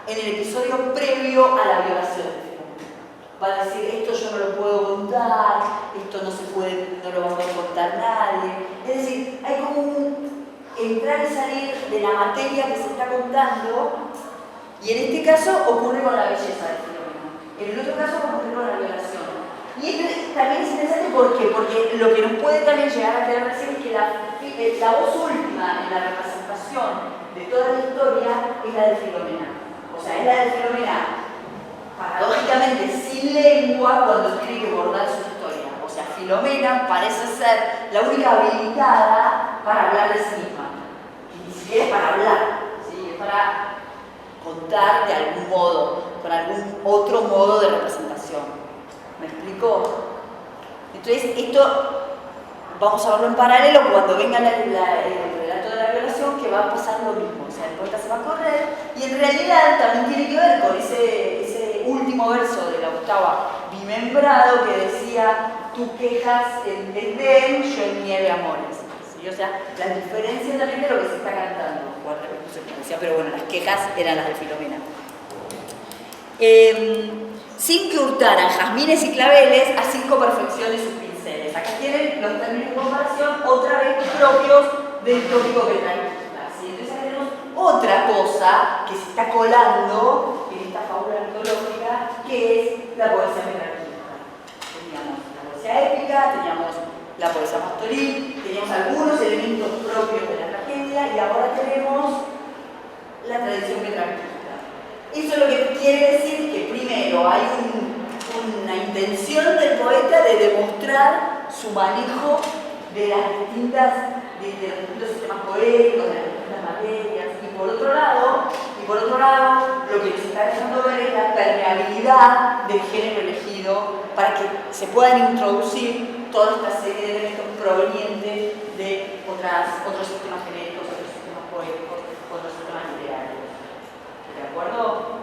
en el episodio previo a la violación de Filomena. Va a decir, esto yo no lo puedo contar, esto no se puede, no lo va a poder contar nadie. Es decir, hay como un entrar y salir de la materia que se está contando, y en este caso ocurre con la belleza de Filomena. En el otro caso ocurre con la violación. Y esto también es interesante, ¿por qué? Porque lo que nos puede también llegar a querer decir es que la voz última en la representación de toda la historia es la de Filomena. O sea, es la de Filomena, paradójicamente, sin lengua cuando tiene que bordar su historia. O sea, Filomena parece ser la única habilitada para hablar de sí misma. Y ni siquiera es para hablar, ¿sí? Es para contar de algún modo, con algún otro modo de representación. ¿Me explico? Entonces, esto vamos a verlo en paralelo cuando venga el relato de la violación, que va a pasar lo mismo. O sea, el poeta se va a correr y en realidad también tiene que ver con ese último verso de la octava bimembrado que decía: tú quejas en desdén, yo en nieve amores. ¿Sí? O sea, las diferencias también de lo que se está cantando. Pero bueno, las quejas eran las de Filomena. Sin que hurtaran jazmines y claveles a 5 perfecciones sus pinceles. Acá tienen los términos de comparación otra vez propios del tópico que trae. ¿Sí? Entonces acá tenemos otra cosa que se está colando en esta fábula mitológica, que es la poesía petrarquista. Teníamos la poesía épica, teníamos la poesía pastoril, teníamos algunos elementos propios de la tragedia y ahora tenemos la tradición petrarquista. Eso lo que quiere decir que primero hay una intención del poeta de demostrar su manejo de los distintos sistemas poéticos, de las distintas materias, y por otro lado, lo que nos está dejando ver es la permeabilidad del género elegido para que se puedan introducir toda esta serie de elementos provenientes de otros sistemas genéricos, otros sistemas poéticos, otros sistemas literarios. ¿De acuerdo?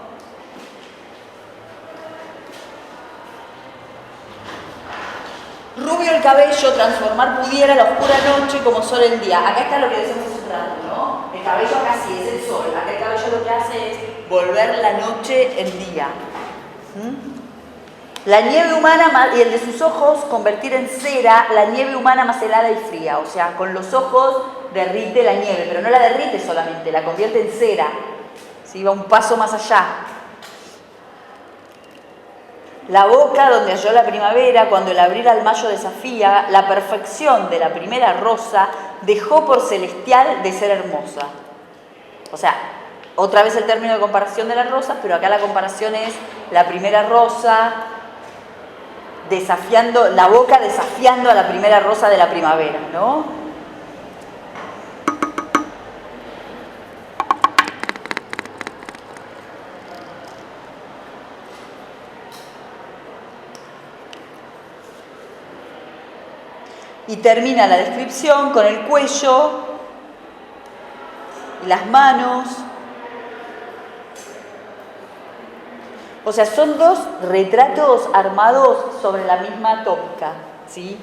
Rubio el cabello, transformar pudiera la oscura noche como sol el día. Acá está lo que decimos hace un rato, ¿no? El cabello acá sí es el sol. Acá el cabello lo que hace es volver la noche en día. La nieve humana y el de sus ojos convertir en cera la nieve humana más helada y fría. O sea, con los ojos derrite la nieve, pero no la derrite solamente, la convierte en cera. ¿Sí? Va un paso más allá. La boca donde halló la primavera, cuando el abrir al mayo desafía, la perfección de la primera rosa dejó por celestial de ser hermosa. O sea, otra vez el término de comparación de las rosas, pero acá la comparación es la primera rosa desafiando, la boca desafiando a la primera rosa de la primavera, ¿no? Y termina la descripción con el cuello y las manos. O sea, son 2 retratos armados sobre la misma tópica, ¿sí?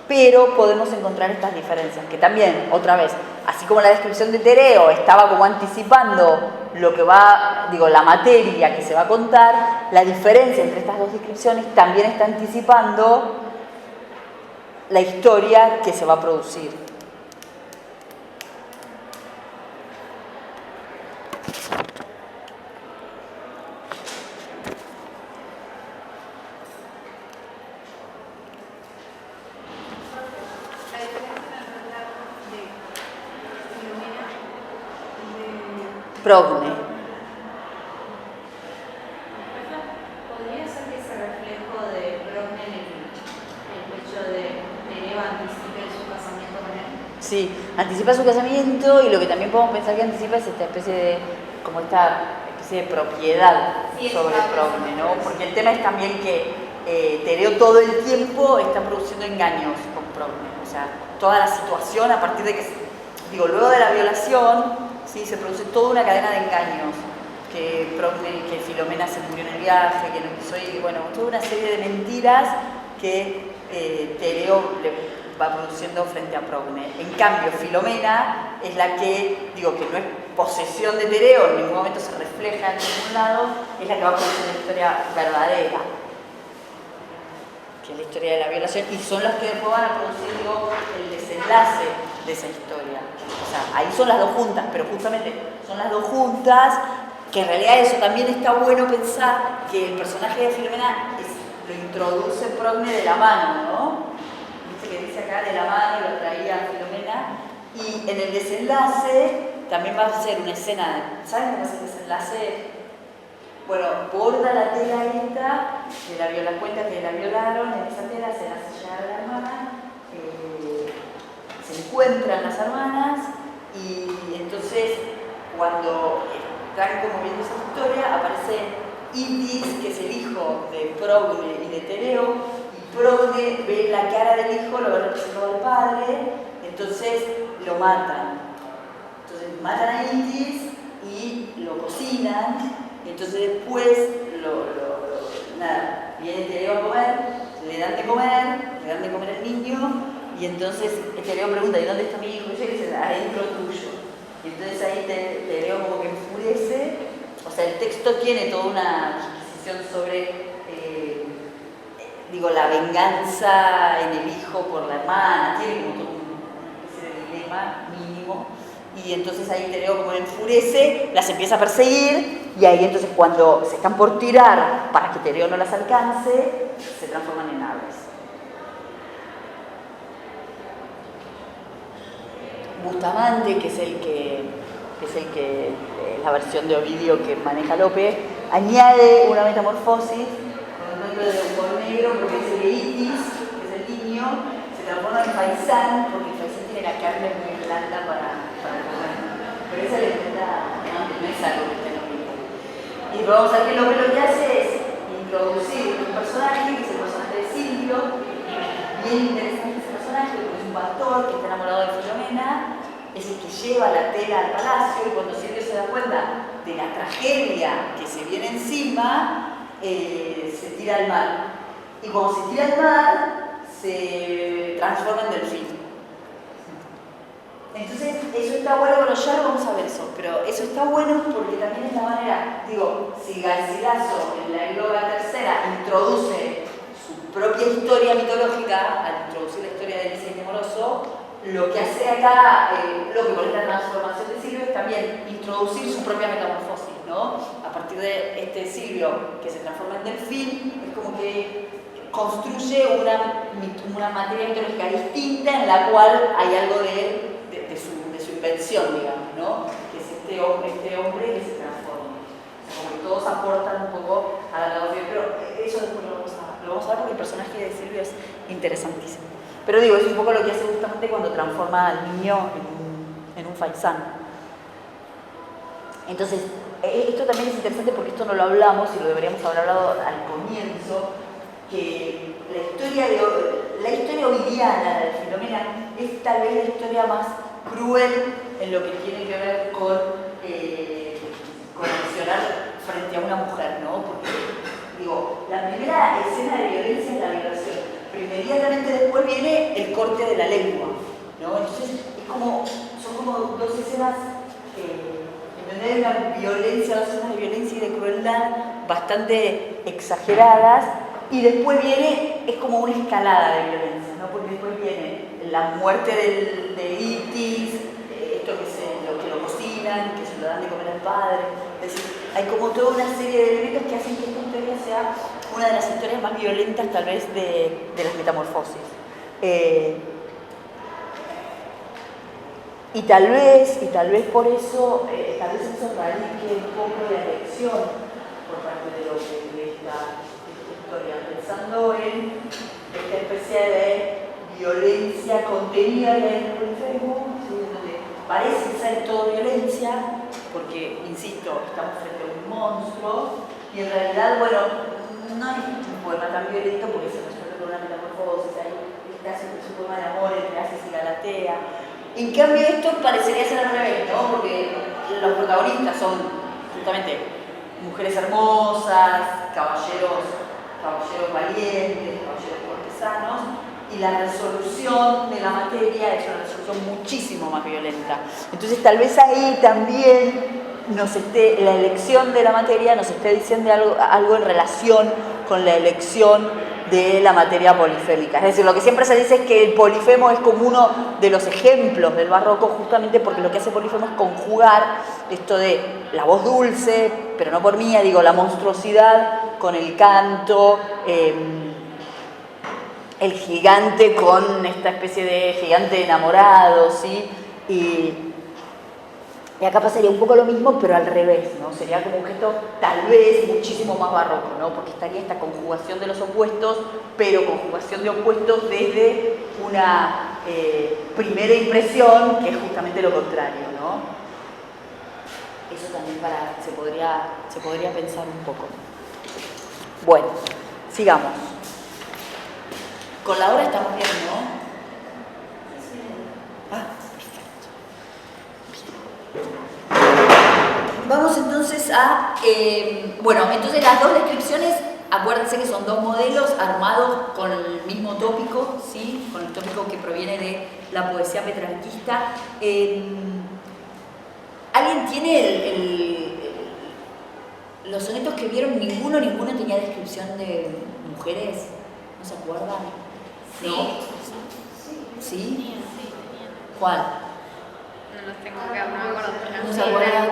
Pero podemos encontrar estas diferencias, que también, otra vez, así como la descripción de Tereo estaba como anticipando lo que va, la materia que se va a contar, la diferencia entre estas 2 descripciones también está anticipando la historia que se va a producir. La diferencia en el relato de Filomena y de Progne. ¿Podría ser que ese reflejo de Progne en el hecho de Tereo anticipe su casamiento con él? Sí, anticipa su casamiento y lo que también podemos pensar que anticipa es esta especie de propiedad sobre Progne, ¿no? Porque el tema es también que Tereo todo el tiempo está produciendo engaños con Progne. O sea, toda la situación a partir de que, luego de la violación, ¿sí? Se produce toda una cadena de engaños. Que Filomena se murió en el viaje, que no quiso ir, toda una serie de mentiras que Tereo le va produciendo frente a Progne. En cambio, Filomena es la que, que no es posesión de Tereo, en ningún momento se refleja en ningún lado, es la que va a producir la historia verdadera, que es la historia de la violación, y son las que después van a producir el desenlace de esa historia. O sea, ahí son las 2 juntas, pero justamente son las 2 juntas que en realidad eso también está bueno pensar que el personaje de Filomena lo introduce Progne de la mano, ¿no? Viste que dice acá de la mano, lo traía Filomena, y en el desenlace también va a ser una escena, ¿saben cómo es el desenlace? Bueno, borda la tela esta, la cuenta que la violaron, en esa tela se la hace llegar a la hermana, se encuentran las hermanas, y entonces cuando están como viendo esa historia, aparece Itis, que es el hijo de Progne y de Tereo, y Progne ve la cara del hijo, lo ve representado al padre, entonces lo matan. Entonces matan a Itis y lo cocinan, y entonces después nada, viene Tereo a comer, le dan de comer al niño, y entonces Tereo pregunta, ¿y dónde está mi hijo? Y ella dice, adentro tuyo. Y entonces ahí Tereo como que enfurece. O sea, el texto tiene toda una disquisición sobre, la venganza en el hijo por la hermana, tiene como todo una especie de dilema mínimo. Y entonces ahí Tereo como enfurece, las empieza a perseguir, y ahí entonces cuando se están por tirar para que Tereo no las alcance, se transforman en aves. Bustamante, que es la versión de Ovidio que maneja Lope, añade una metamorfosis con el nombre de un color negro, porque dice que Itis, que es el niño, se transforma en faisán, porque el faisán tiene la carne muy blanda para comer. Pero esa es no es algo que esté en Ovidio. Y vamos a ver que Lope lo que hace es introducir un personaje, que es el personaje de Silvio, bien interesante ese personaje, porque es un pastor que está enamorado de Filomena, es el que lleva la tela al palacio, y cuando Silvio se da cuenta de la tragedia que se viene encima, se tira al mar. Y cuando se tira al mar, se transforma en delfín. Entonces, eso está bueno, ya lo vamos a ver eso, pero eso está bueno porque también es la manera, si Garcilaso en la Égloga tercera introduce su propia historia mitológica, al introducir la historia de Elisa y de Moroso, lo que hace acá, lo que con esta transformación de Silvio es también introducir su propia metamorfosis, ¿no? A partir de este Silvio que se transforma en delfín, es como que construye una materia mitológica distinta en la cual hay algo de su invención, digamos, ¿no? Que es este hombre que se transforma. O sea, como que todos aportan un poco a la pedagogía, pero eso después lo vamos a ver porque el personaje de Silvio es interesantísimo. Pero eso es un poco lo que hace justamente cuando transforma al niño en un faisán. Entonces, esto también es interesante porque esto no lo hablamos y lo deberíamos haber hablado al comienzo, que la historia ovidiana de Filomena es tal vez la historia más cruel en lo que tiene que ver con accionar frente a una mujer, ¿no? Porque, la primera escena de violencia es la violación. Pero inmediatamente después viene el corte de la lengua, ¿no? Entonces son como dos escenas en donde hay una violencia, dos escenas de violencia y de crueldad bastante exageradas, y después es como una escalada de violencia, ¿no? Porque después viene la muerte de Itis, esto que lo cocinan, que se lo dan de comer al padre. Es decir, hay como toda una serie de elementos que hacen que esta historia sea una de las historias más violentas tal vez de las metamorfosis. Y tal vez por eso, tal vez eso radique un poco de la elección por parte de Lope de esta historia, pensando en esta especie de violencia contenida que hay en el Polifemo, donde parece ser todo violencia, porque, insisto, estamos frente a un monstruo, y en realidad, no es un poema tan violento porque se resuelve con una metamorfosis, hay un poema de amor entre Asis y Galatea. En cambio, esto parecería ser al revés, ¿no? Porque los protagonistas son justamente mujeres hermosas, caballeros valientes, caballeros cortesanos, y la resolución de la materia es una resolución muchísimo más violenta. Entonces, tal vez ahí también la elección de la materia nos esté diciendo algo en relación con la elección de la materia polifémica. Es decir, lo que siempre se dice es que el Polifemo es como uno de los ejemplos del barroco, justamente porque lo que hace Polifemo es conjugar esto de la voz dulce, pero no por mía, la monstruosidad con el canto, el gigante con esta especie de gigante enamorado, ¿sí? Y acá pasaría un poco lo mismo, pero al revés, ¿no? Sería como un gesto tal vez muchísimo más barroco, ¿no? Porque estaría esta conjugación de los opuestos, pero conjugación de opuestos desde una primera impresión, que es justamente lo contrario, ¿no? eso también se podría pensar un poco. Bueno, sigamos. Con la hora estamos bien, ¿no? Ah, perfecto. Vamos entonces a... bueno, entonces las dos descripciones, acuérdense que son dos modelos armados con el mismo tópico, ¿sí? Con el tópico que proviene de la poesía petrarquista. ¿Alguien tiene los sonetos que vieron? Ninguno tenía descripción de mujeres? ¿No se acuerdan? Sí. ¿No? ¿Sí? Sí. ¿Cuál? No los tengo acá, no me acuerdo. Pero ¿No sí, se acuerdan?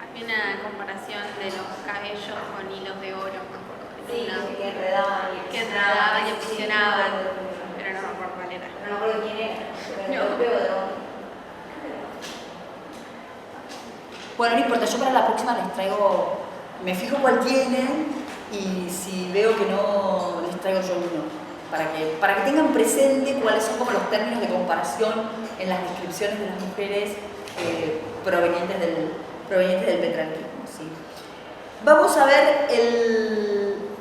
había una comparación de los cabellos con hilos de oro, me acuerdo. Sí, Una- que enredaban y que enredaban y aprisionaban, pero no me acuerdo cuál era. No me acuerdo quién era, pero No. europeo de Bueno, no importa, yo para la próxima les traigo, me fijo cuál tienen y si veo que no, les traigo yo uno, para que tengan presente cuáles son como los términos de comparación en las descripciones de las mujeres provenientes del petrarquismo, ¿sí? Vamos a ver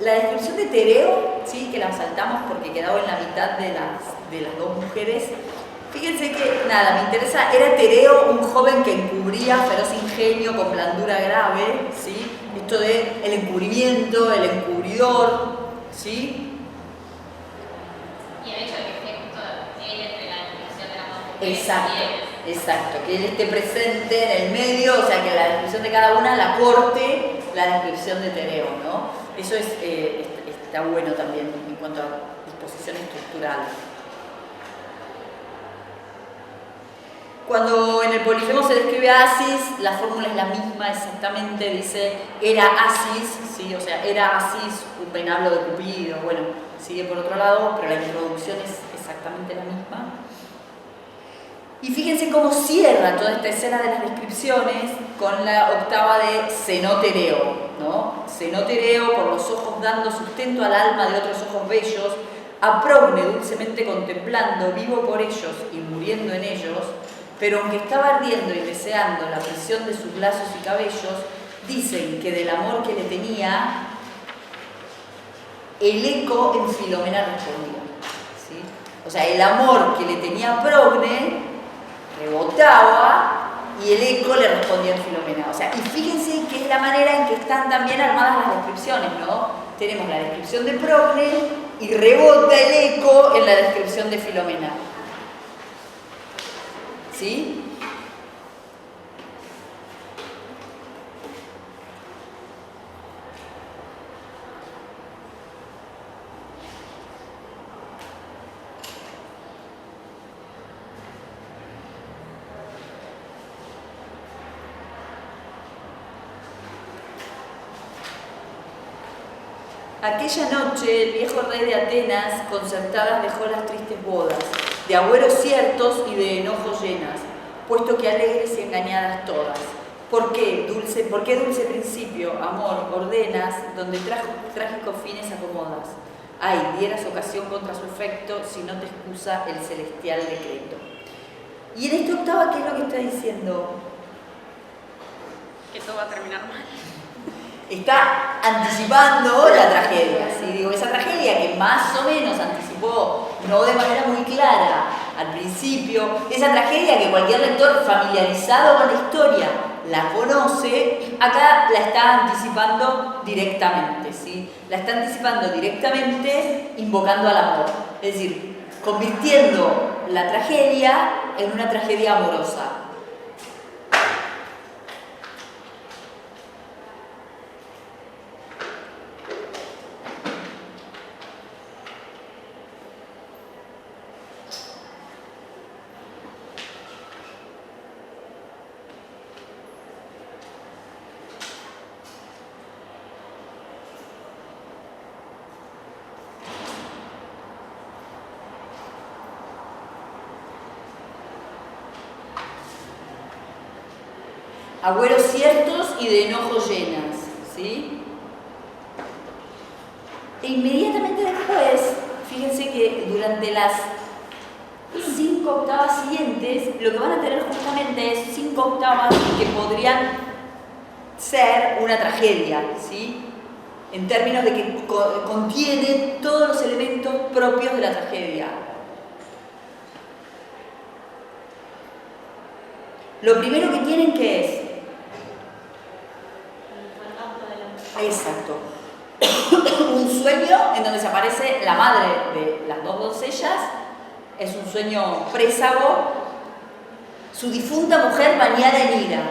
la descripción de Tereo, ¿sí? Que la saltamos porque quedaba en la mitad de las dos mujeres. Fíjense que, nada, me interesa, era Tereo un joven que encubría feroz ingenio con blandura grave, ¿sí? Esto de el encubrimiento, el encubridor, ¿sí? Y el hecho de que esté justo él entre la descripción de las dos mujeres. Exacto, que él esté presente en el medio, o sea, que la descripción de cada una la corte la descripción de Tereo, ¿no? Eso está bueno también en cuanto a disposición estructural. Cuando en el Polifemo se describe a Asis, la fórmula es la misma exactamente, dice era Asis, ¿sí? O sea, era Asis un venablo de Cupido, bueno, sigue por otro lado, pero la introducción es exactamente la misma. Y fíjense cómo cierra toda esta escena de las descripciones con la octava de Cenotereo, ¿no? Cenotereo, por los ojos dando sustento al alma de otros ojos bellos, aprogne dulcemente contemplando, vivo por ellos y muriendo en ellos, pero aunque estaba ardiendo y deseando la prisión de sus lazos y cabellos, dicen que del amor que le tenía, el eco en Filomena respondía, ¿sí? O sea, el amor que le tenía Progne rebotaba y el eco le respondía en Filomena. O sea, y fíjense que es la manera en que están también armadas las descripciones, ¿no? Tenemos la descripción de Progne y rebota el eco en la descripción de Filomena. ¿Sí? Aquella noche el viejo rey de Atenas concertadas dejó las tristes bodas, de agüeros ciertos y de enojos llenas, puesto que alegres y engañadas todas. ¿Por qué dulce principio, amor, ordenas, donde trágicos fines acomodas? Ay, dieras ocasión contra su efecto, si no te excusa el celestial decreto. Y en esta octava, ¿qué es lo que está diciendo? Que todo va a terminar mal. Está anticipando la tragedia, ¿sí? Digo, esa tragedia que más o menos anticipó, no de manera muy clara al principio, esa tragedia que cualquier lector familiarizado con la historia la conoce, acá la está anticipando directamente, ¿sí? La está anticipando directamente invocando al amor, es decir, convirtiendo la tragedia en una tragedia amorosa. Agüeros ciertos y de enojos llenas, ¿sí? E inmediatamente después, fíjense que durante las 5 octavas siguientes, lo que van a tener justamente es 5 octavas que podrían ser una tragedia, ¿sí? En términos de que contiene todos los elementos propios de la tragedia. Lo primero que tienen, ¿qué es? Exacto. Un sueño en donde se aparece la madre de las dos doncellas, es un sueño présago, su difunta mujer bañada en ira.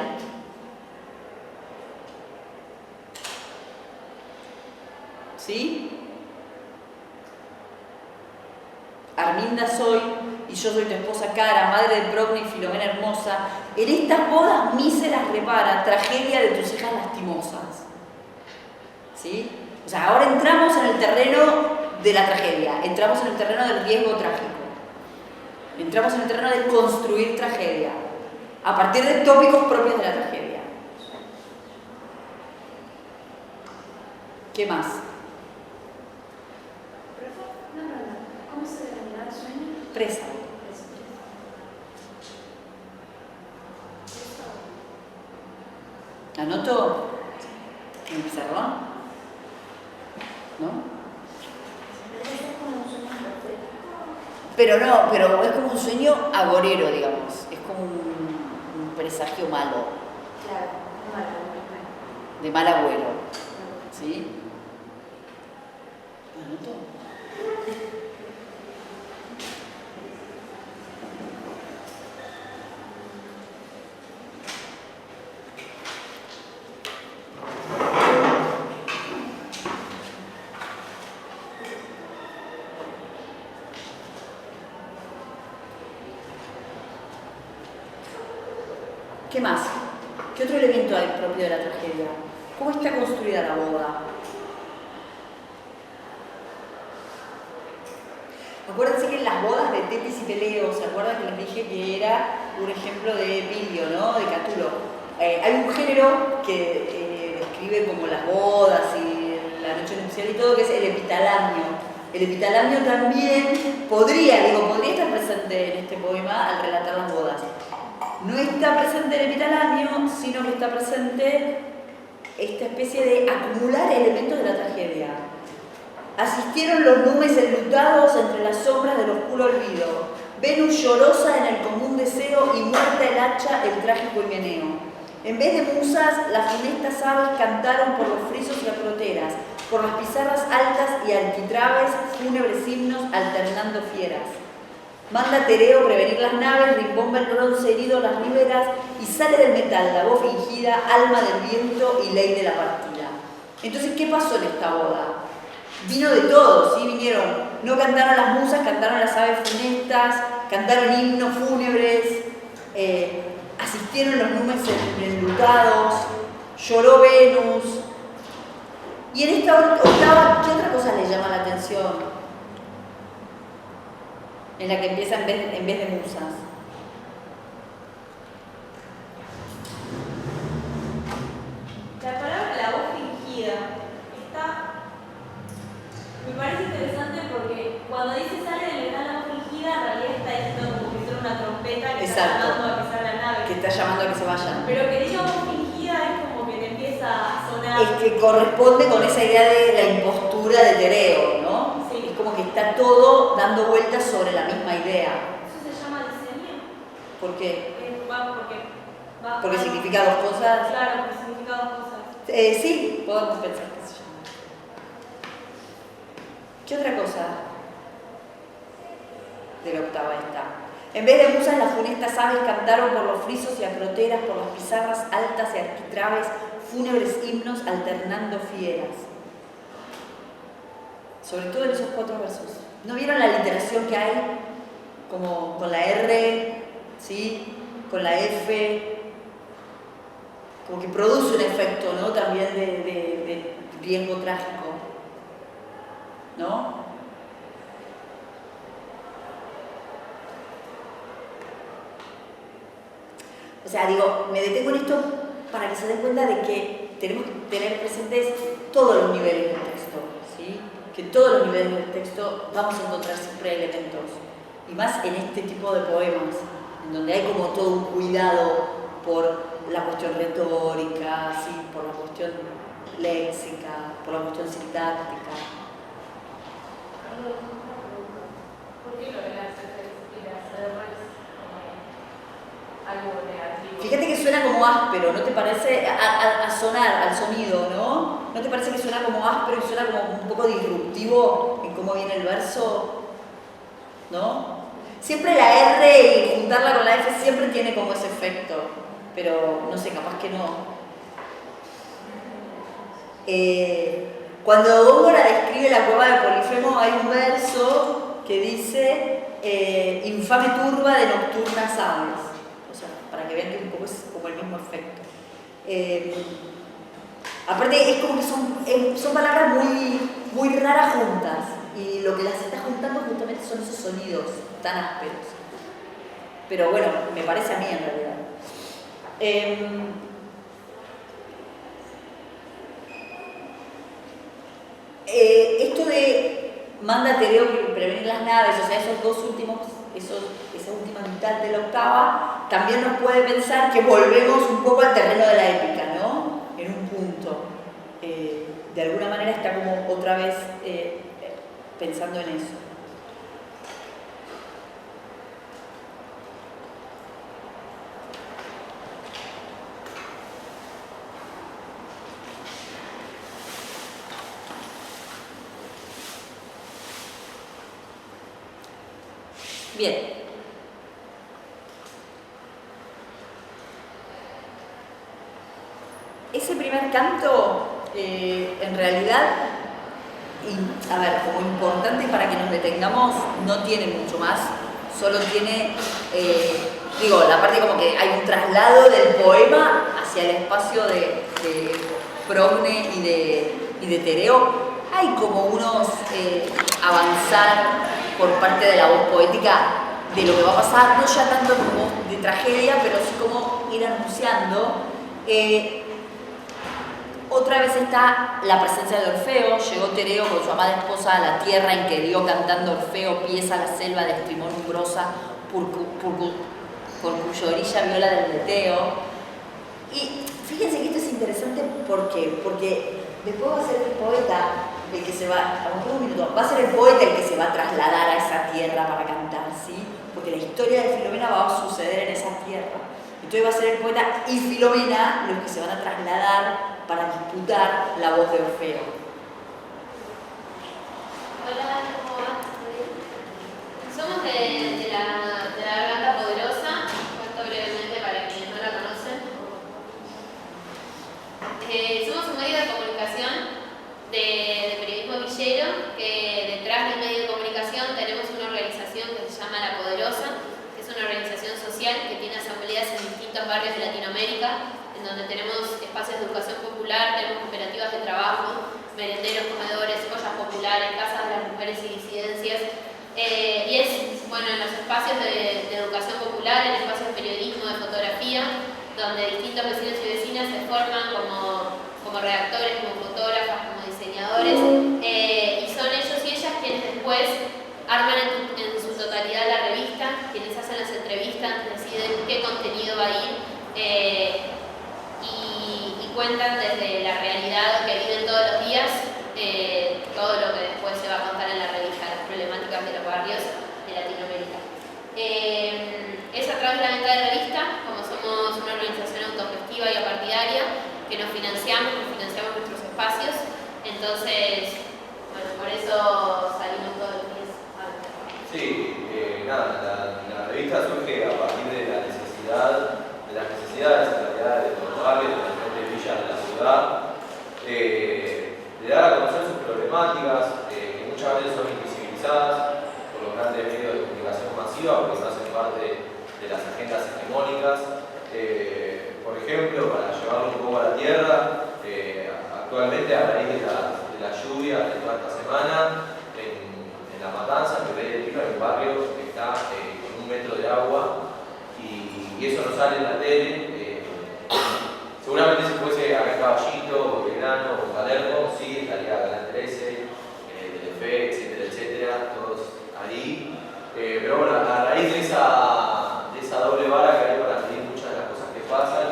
¿Sí? Arminda soy, y yo soy tu esposa Cara, madre de Procne y Filomena hermosa. En estas bodas míseras repara, tragedia de tus hijas lastimosas. ¿Sí? O sea, ahora entramos en el terreno de la tragedia, entramos en el terreno del riesgo trágico. Entramos en el terreno de construir tragedia, a partir de tópicos propios de la tragedia. ¿Qué más? ¿Cómo se determina el sueño? Presa. ¿Anoto? ¿En el pizarrón? ¿No? Pero no, pero es como un sueño agorero, digamos. Es como un presagio malo. Claro, De mal agüero. ¿Sí? ¿Anoto? ¿Qué más? ¿Qué otro elemento hay propio de la tragedia? ¿Cómo está construida la boda? Acuérdense que en las bodas de Tetis y Peleo, ¿se acuerdan que les dije que era un ejemplo de Pilio, ¿no? De Catulo? Hay un género que describe como las bodas y la noche nupcial y todo, que es el epitalamio. El epitalamio también podría estar presente en este poema al relatar las bodas. No está presente el epitalamio, sino que está presente esta especie de acumular elementos de la tragedia. Asistieron los numes enlutados entre las sombras del oscuro olvido. Venus llorosa en el común deseo y muerta el hacha el trágico himeneo. En vez de musas, las funestas aves cantaron por los frisos y acroteras, por las pizarras altas y alquitraves, fúnebres himnos alternando fieras. Manda Tereo prevenir las naves, rimbomba el bronce herido las riberas y sale del metal la voz fingida, alma del viento y ley de la partida. Entonces, ¿qué pasó en esta boda? Vino de todo, ¿sí? Vinieron, no cantaron las musas, cantaron las aves funestas, cantaron himnos fúnebres, asistieron los numes enlutados, lloró Venus. Y en esta octava, ¿qué otra cosa les llama la atención? En la que empieza en vez de musas. La palabra la voz fingida me parece interesante porque cuando dice sale del metal la voz fingida, en realidad está diciendo como que suena una trompeta que está llamando a que salga la nave. Que está llamando a que se vayan. Pero que diga voz fingida es como que te empieza a sonar. Es que corresponde con esa idea de la impostura de Tereo, ¿no? Sí. Es como que está todo dando vueltas sobre la misma idea. Eso se llama diseño. ¿Por qué? Porque Va, significa dos cosas. Claro, porque significa dos cosas. Sí, podemos pensar que se llama. ¿Qué otra cosa de la octava está? En vez de musas, las funestas aves cantaron por los frisos y acroteras, por las pizarras altas y arquitraves, fúnebres himnos alternando fieras. Sobre todo en esos 4 versos. ¿No vieron la literación que hay? Como con la R, ¿sí? Con la F. Como que produce un efecto, ¿no? También de riesgo trágico. ¿No? O sea, digo, me detengo en esto para que se den cuenta de que tenemos que tener presentes todos los niveles del texto, ¿sí? Que en todos los niveles del texto vamos a encontrar siempre elementos, y más en este tipo de poemas, en donde hay como todo un cuidado por la cuestión retórica, ¿sí? Por la cuestión léxica, por la cuestión sintáctica. ¿Por qué lo de las Rs algo negativo? Fíjate que suena como áspero, ¿no te parece? A sonar, al sonido, ¿no? ¿No te parece que suena como áspero y suena como un poco disruptivo en cómo viene el verso? ¿No? Siempre la R y juntarla con la F siempre tiene como ese efecto, pero no sé, capaz que no. Cuando Góngora describe la cueva de Polifemo hay un verso que dice infame turba de nocturnas aves, o sea, para que vean que un poco es como el mismo efecto. Aparte es como que son palabras muy raras juntas y lo que las está juntando justamente son esos sonidos tan ásperos. Pero bueno, me parece a mí en realidad. Esto de manda Tereo prevenir las naves, o sea, esa última mitad de la octava, también nos puede pensar que volvemos un poco al terreno de la épica, ¿no? En un punto. De alguna manera está como otra vez pensando en eso. Bien. Ese primer canto, en realidad, a ver, como importante para que nos detengamos, no tiene mucho más, solo tiene, la parte como que hay un traslado del poema hacia el espacio de Progne y de Tereo. Hay como unos avanzar por parte de la voz poética de lo que va a pasar, no ya tanto como de tragedia, pero sí como ir anunciando. Otra vez está la presencia de Orfeo. Llegó Tereo con su amada esposa a la tierra en que dio cantando Orfeo pieza la selva de Estrimón umbrosa por cuya orilla viola del leteo. Y fíjense que esto es interesante, ¿por qué? Porque después va a ser el poeta el que se va, va a ser el poeta el que se va a trasladar a esa tierra para cantar, ¿sí? Porque la historia de Filomena va a suceder en esa tierra. Entonces va a ser el poeta y Filomena los que se van a trasladar para disputar la voz de Orfeo. Hola, ¿cómo va? Somos de la Garganta Poderosa, cuento brevemente para quienes no la conocen. Somos un medio de comunicación de periodismo villero, que detrás del medio de comunicación tenemos una organización que se llama La Poderosa, que es una organización social que tiene asambleas en distintos barrios de Latinoamérica, en donde tenemos espacios de educación popular, tenemos cooperativas de trabajo, merenderos, comedores, ollas populares, casas de las mujeres y disidencias. Y es, bueno, en los espacios de educación popular, en espacios de periodismo, de fotografía, donde distintos vecinos y vecinas se forman como redactores, como fotógrafas, como diseñadores, y son ellos y ellas quienes después arman en su totalidad la revista, quienes hacen las entrevistas, deciden qué contenido va a ir, y cuentan desde la realidad que viven todos los días, todo lo que después se va a contar en la revista, las problemáticas de los barrios de Latinoamérica. Es a través de la venta de revista, como somos una organización autogestiva y apartidaria, que nos financiamos nuestros espacios, entonces, bueno, por eso salimos todos los días a vender. Sí, la revista surge a partir de las necesidades en realidad de los barrios, de las diferentes villas de la ciudad, de dar a conocer sus problemáticas, que muchas veces son invisibilizadas por los grandes medios de comunicación masiva, porque no hacen parte de las agendas hegemónicas. Por ejemplo, para llevarlo un poco a la tierra, actualmente a raíz de la lluvia de toda esta semana, en La Matanza, en Virrey del Pino, hay un barrio que está con 1 metro de agua y eso no sale en la tele. Seguramente si fuese acá en Caballito, o Belgrano, o Palermo, sí, estaría Canal 13, Telefe, etcétera, etcétera, todos ahí. Pero bueno, a raíz de esa doble vara que hay para medir muchas de las cosas que pasan,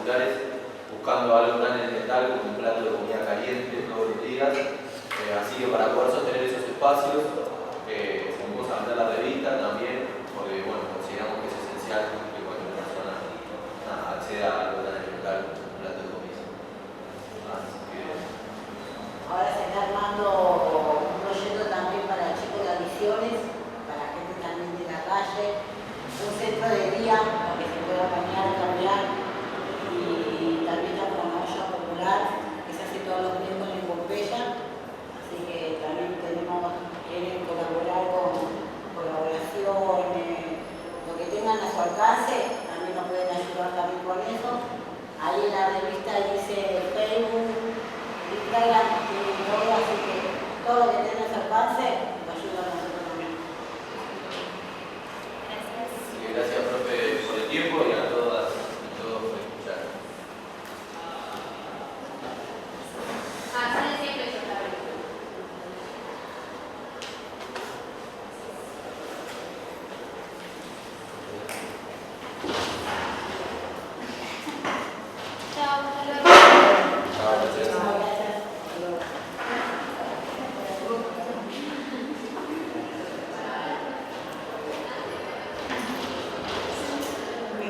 populares, buscando algo tan elemental como un plato de comida caliente todos los días. Así que para poder sostener esos espacios, vamos a vender la revista también, porque bueno, consideramos que es esencial que cualquier persona acceda a algo tan elemental como un plato de comida. Así que... Ahora se está armando un proyecto también para chicos de adicciones, para gente también de la calle, un centro de día donde se pueda bañar, cambiar, y también está como una olla popular que se hace todos los miércoles en Pompeya, así que también quieren colaborar con colaboraciones, lo que tengan a su alcance, también nos pueden ayudar también con eso. Ahí en la revista dice Facebook, Instagram, y todo, así que todo lo que tenga a su alcance nos ayuda a nosotros también. Así que gracias, profe, por el tiempo y a todas y todos por escuchar. Sale siempre eso, está bien. Chao, hasta luego. Chao, gracias.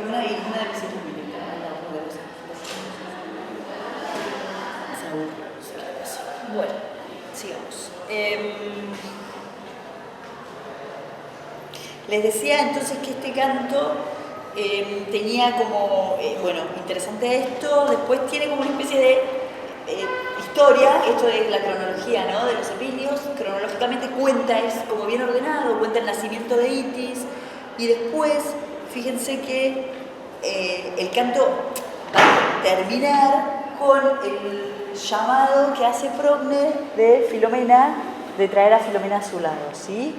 Una de mis hijas militar, bueno, sigamos. Les decía entonces que este canto tenía como, bueno, interesante esto, después tiene como una especie de historia, esto de la cronología, ¿no?, de los epilios, cronológicamente cuenta, es como bien ordenado, cuenta el nacimiento de Itis, y después, fíjense que el canto va a terminar con el llamado que hace Procne de Filomena, de traer a Filomena a su lado, ¿sí?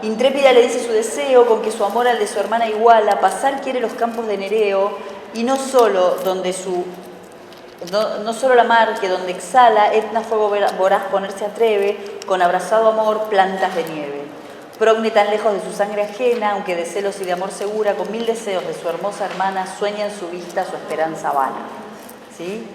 Intrépida le dice su deseo, con que su amor al de su hermana iguala, pasar quiere los campos de Nereo, y no solo la mar, que donde exhala, etna fuego voraz ponerse atreve, con abrazado amor, plantas de nieve. Procne tan lejos de su sangre ajena, aunque de celos y de amor segura, con mil deseos de su hermosa hermana, sueña en su vista su esperanza vana. ¿Sí?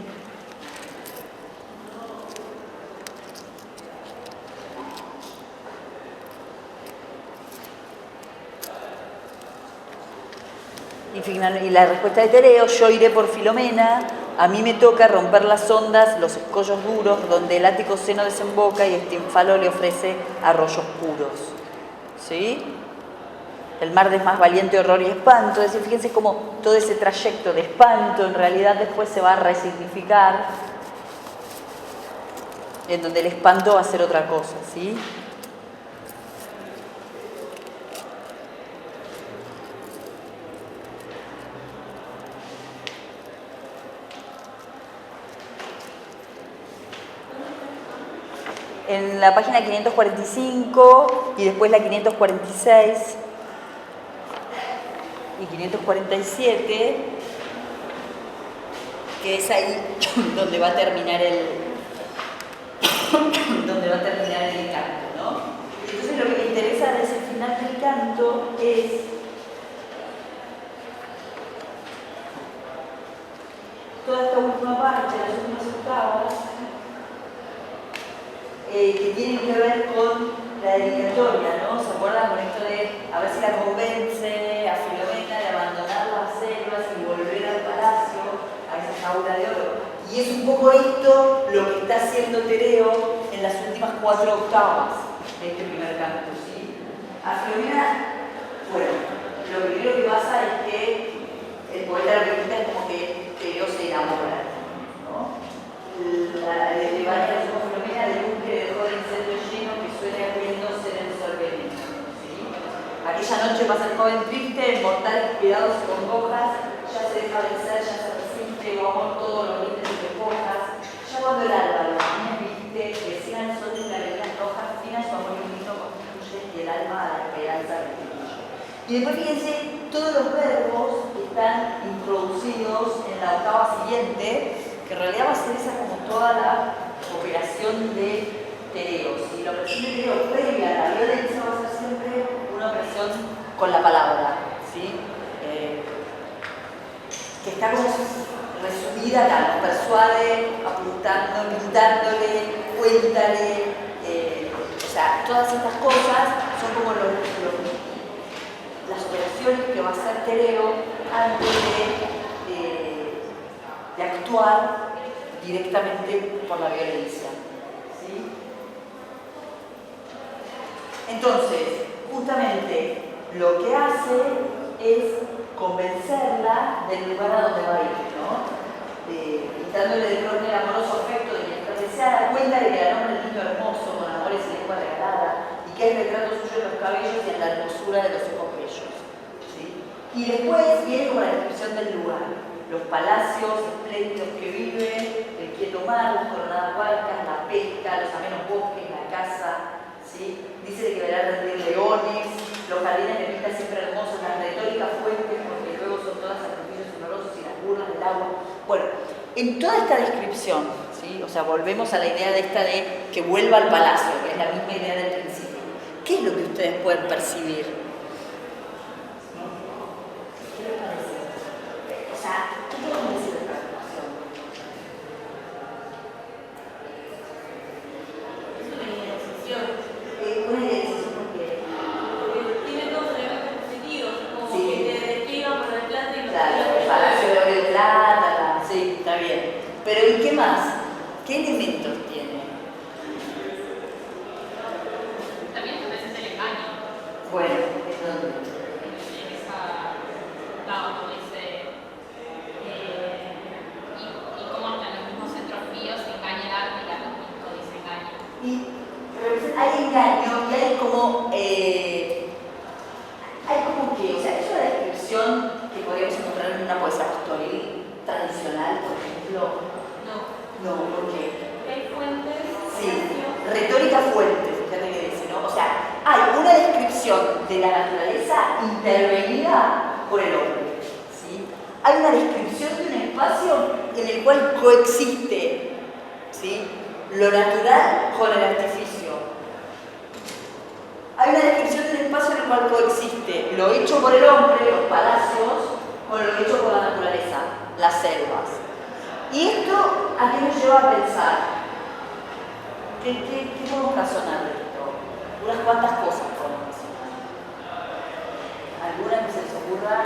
Y la respuesta de Tereo: yo iré por Filomena, a mí me toca romper las ondas, los escollos duros, donde el ático seno desemboca y Estinfalo le ofrece arroyos puros. ¿Sí? El mar es más valiente horror y espanto. Es decir, fíjense cómo todo ese trayecto de espanto en realidad después se va a resignificar, en donde el espanto va a ser otra cosa, ¿sí? En la página 545 y después la 546 y 547, que es ahí donde va a terminar el canto, ¿no? Entonces lo que me interesa de ese final del canto es toda esta última parte, las últimas octavas, que tienen que ver con la dedicatoria, ¿no? ¿Se acuerdan con esto de a ver si la convence a Filomena de abandonar las selvas y volver al palacio, a esa jaula de oro? Y es un poco esto lo que está haciendo Tereo en las últimas 4 octavas de este primer canto, ¿sí? A Filomena, bueno, lo primero que pasa es que el poeta lo que cuenta es como que Tereo se enamora, ¿no? Le va a decir a Filomena de luz que dejó el incendio lleno que suele abriéndose en el sol veneno, ¿sí? Aquella noche pasa el joven triste, mortales cuidados y congojas, ya se deja vencer, ya se resiste, o amor todos los límites y despojas, ya cuando el alba los niños viste, que sigan el sol de claridades rojas, fina su amor infinito constituye y el alma a la esperanza restituye. Y después fíjense todos los verbos que están introducidos en la octava siguiente, que en realidad va a ser esa como toda la operación de tereos. Y la opresión de tereo previa a la violencia va a ser siempre una opresión con la palabra, ¿sí? Que está como resumida acá, nos persuade, apuntando, gritándole, cuéntale, o sea, todas estas cosas son como las operaciones que va a hacer Tereo antes de actuar directamente por la violencia, ¿sí? Entonces, justamente lo que hace es convencerla del lugar a donde va a ir, ¿no? Quitándole del orden el amoroso afecto de mientras se da cuenta de que la nombra el niño hermoso con amores y lengua regalada y que hay retrato suyo en los cabellos y en la hermosura de los ojos bellos, ¿sí? Y después viene con la descripción del lugar, los palacios espléndidos que vive, el quieto mar, las coronadas barcas, la pesca, los amenos bosques, la caza, ¿sí? Dice que verá rendir leones, los jardines de pinta siempre hermosos, las retóricas fuentes, porque luego son todas sacrificios olorosos y las burlas del agua. Bueno, en toda esta descripción, ¿sí? O sea, volvemos a la idea de esta de que vuelva al palacio, que es la misma idea del principio. ¿Qué es lo que ustedes pueden percibir? ¿Qué les parece? O sea, ¿qué podemos decir de esta descripción? Es una indecisión. Una indecisión porque Tiene todos elementos positivos, como sí. que te despliega por delante y claro, el palacio de oro y plata, sí, está bien. Pero ¿y qué más? ¿Qué elementos tiene? También te presenta el engaño. Bueno, ¿es dónde? En esa lado donde dice y cómo hasta en los mismos centros fríos se engaña el arte y la mismo dice engaño. Y hay engaño y hay como que, o sea, es una descripción que podríamos encontrar en una poesía pastoril tradicional, por ejemplo. No, ¿por qué? hay fuentes. Sí, retórica fuente, fíjate que dice, ¿no? O sea, hay una descripción de la naturaleza intervenida por el hombre, ¿sí? Hay una descripción de un espacio en el cual coexiste, ¿sí? Lo natural con el artificio. Hay una descripción de un espacio en el cual coexiste lo hecho por el hombre, los palacios, con lo hecho por la naturaleza, las selvas. ¿Y esto a qué nos lleva a pensar? ¿Qué podemos razonar de esto? Unas cuantas cosas podemos razonar. ¿Alguna que se les ocurra?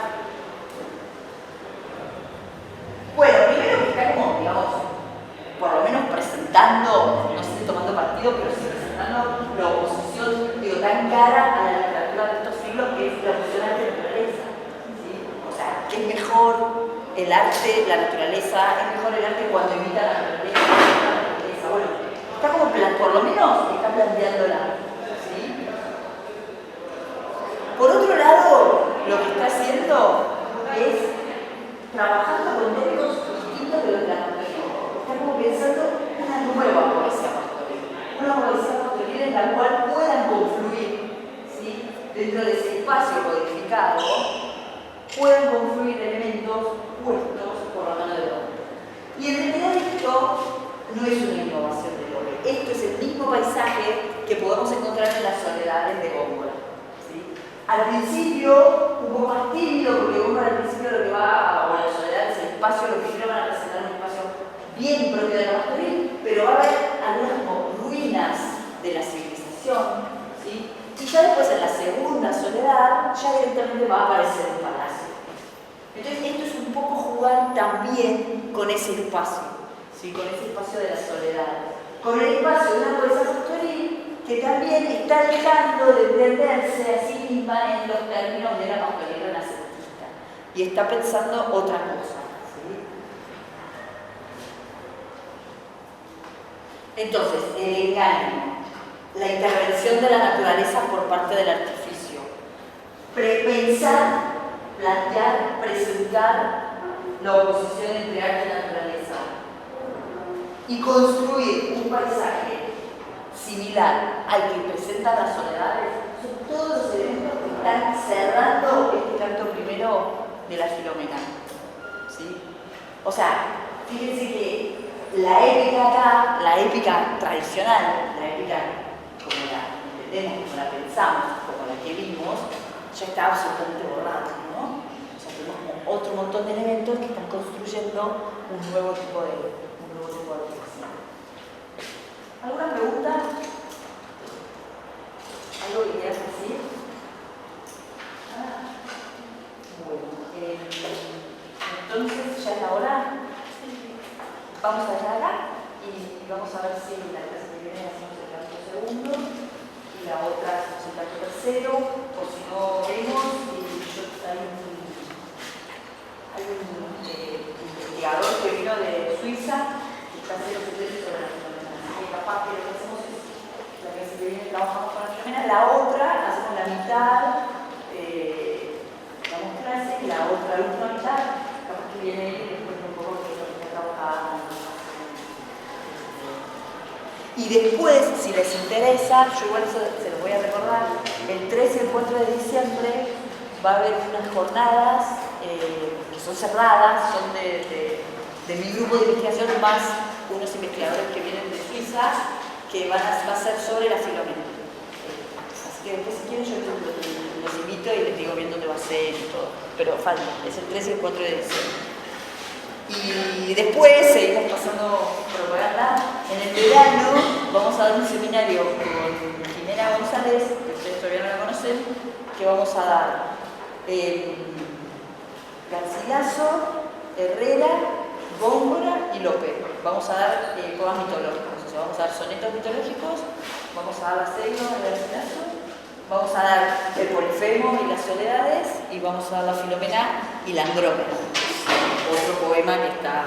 Bueno, primero que está como, digamos, por lo menos presentando, no sé si tomando partido, pero sí presentando la oposición, digo, tan cara a la literatura de estos siglos, que es la oposición a la naturaleza, ¿sí? O sea, que es mejor el arte, la naturaleza, es mejor el arte cuando imita la naturaleza, bueno, está como, por lo menos, está planteándola, ¿sí? Por otro lado, lo que está haciendo es trabajando con términos distintos de los de la pastoril. Está como pensando una nueva poesía pastoril, una poesía pastoril en la cual puedan confluir, ¿sí? Dentro de ese espacio codificado, puedan confluir elementos puestos por la mano del hombre. Y en realidad esto no es una innovación del hombre, esto es el mismo paisaje que podemos encontrar en las soledades de Góngora, ¿sí? Al principio, un poco más tímido, porque Góngora al principio lo que va a las soledades, el espacio, lo primero van a presentar un espacio bien propio de la pastoril, pero va a haber algunas como ruinas de la civilización, ¿sí? Y ya después en la segunda soledad, ya directamente va a aparecer un palacio. Entonces esto es un poco jugar también con ese espacio, ¿sí? Con ese espacio de la soledad, con el espacio de una poesía pastoril que también está dejando de entenderse a sí misma en los términos de la pastoril renacentista y está pensando otra cosa, ¿sí? Entonces, el engaño, la intervención de la naturaleza por parte del artificio, pensar, plantear, presentar la oposición entre arte y naturaleza y construir un paisaje similar al que presenta las soledades, son todos los elementos que están cerrando este canto primero de la Filomena, ¿sí? O sea, fíjense que La épica acá, la épica tradicional, la épica como la entendemos, como la pensamos, como la que vimos, ya está absolutamente borrada, ¿no? O sea, tenemos como otro montón de elementos que están construyendo un nuevo tipo de ficción. ¿Alguna pregunta? ¿Algo que quieras decir? Bueno, entonces ya es la hora. Vamos a dejar acá y vamos a ver si la clase que viene hacemos el canto segundo y la otra hacemos el canto tercero, o si no vemos, hay un investigador que vino de Suiza que está haciendo su tesis sobre la filomena. Y capaz que lo que hacemos es, la clase que viene trabajamos con la filomena, la otra hacemos la mitad, damos clase, y la otra, la última mitad, capaz que viene y después un poco que lo que está trabajando. Y después, si les interesa, yo igual eso se los voy a recordar, el 3 y el 4 de diciembre va a haber unas jornadas que son cerradas, son de mi grupo de investigación más unos investigadores que vienen de Suiza, que va a ser sobre la filomena. Así que después si quieren yo los invito y les digo bien dónde va a ser y todo, pero falta, es el 3 y el 4 de diciembre. Y después seguimos pasando propaganda. En el verano vamos a dar un seminario con Jimena González, que ustedes todavía no la conocen, que vamos a dar Garcilaso, Herrera, Góngora y López. Vamos a dar poemas mitológicos, o sea, vamos a dar sonetos mitológicos, vamos a dar la Seido de Garcilaso, vamos a dar el Polifemo y las Soledades, y vamos a dar la Filomena y la Andrómeda. Otro poema que está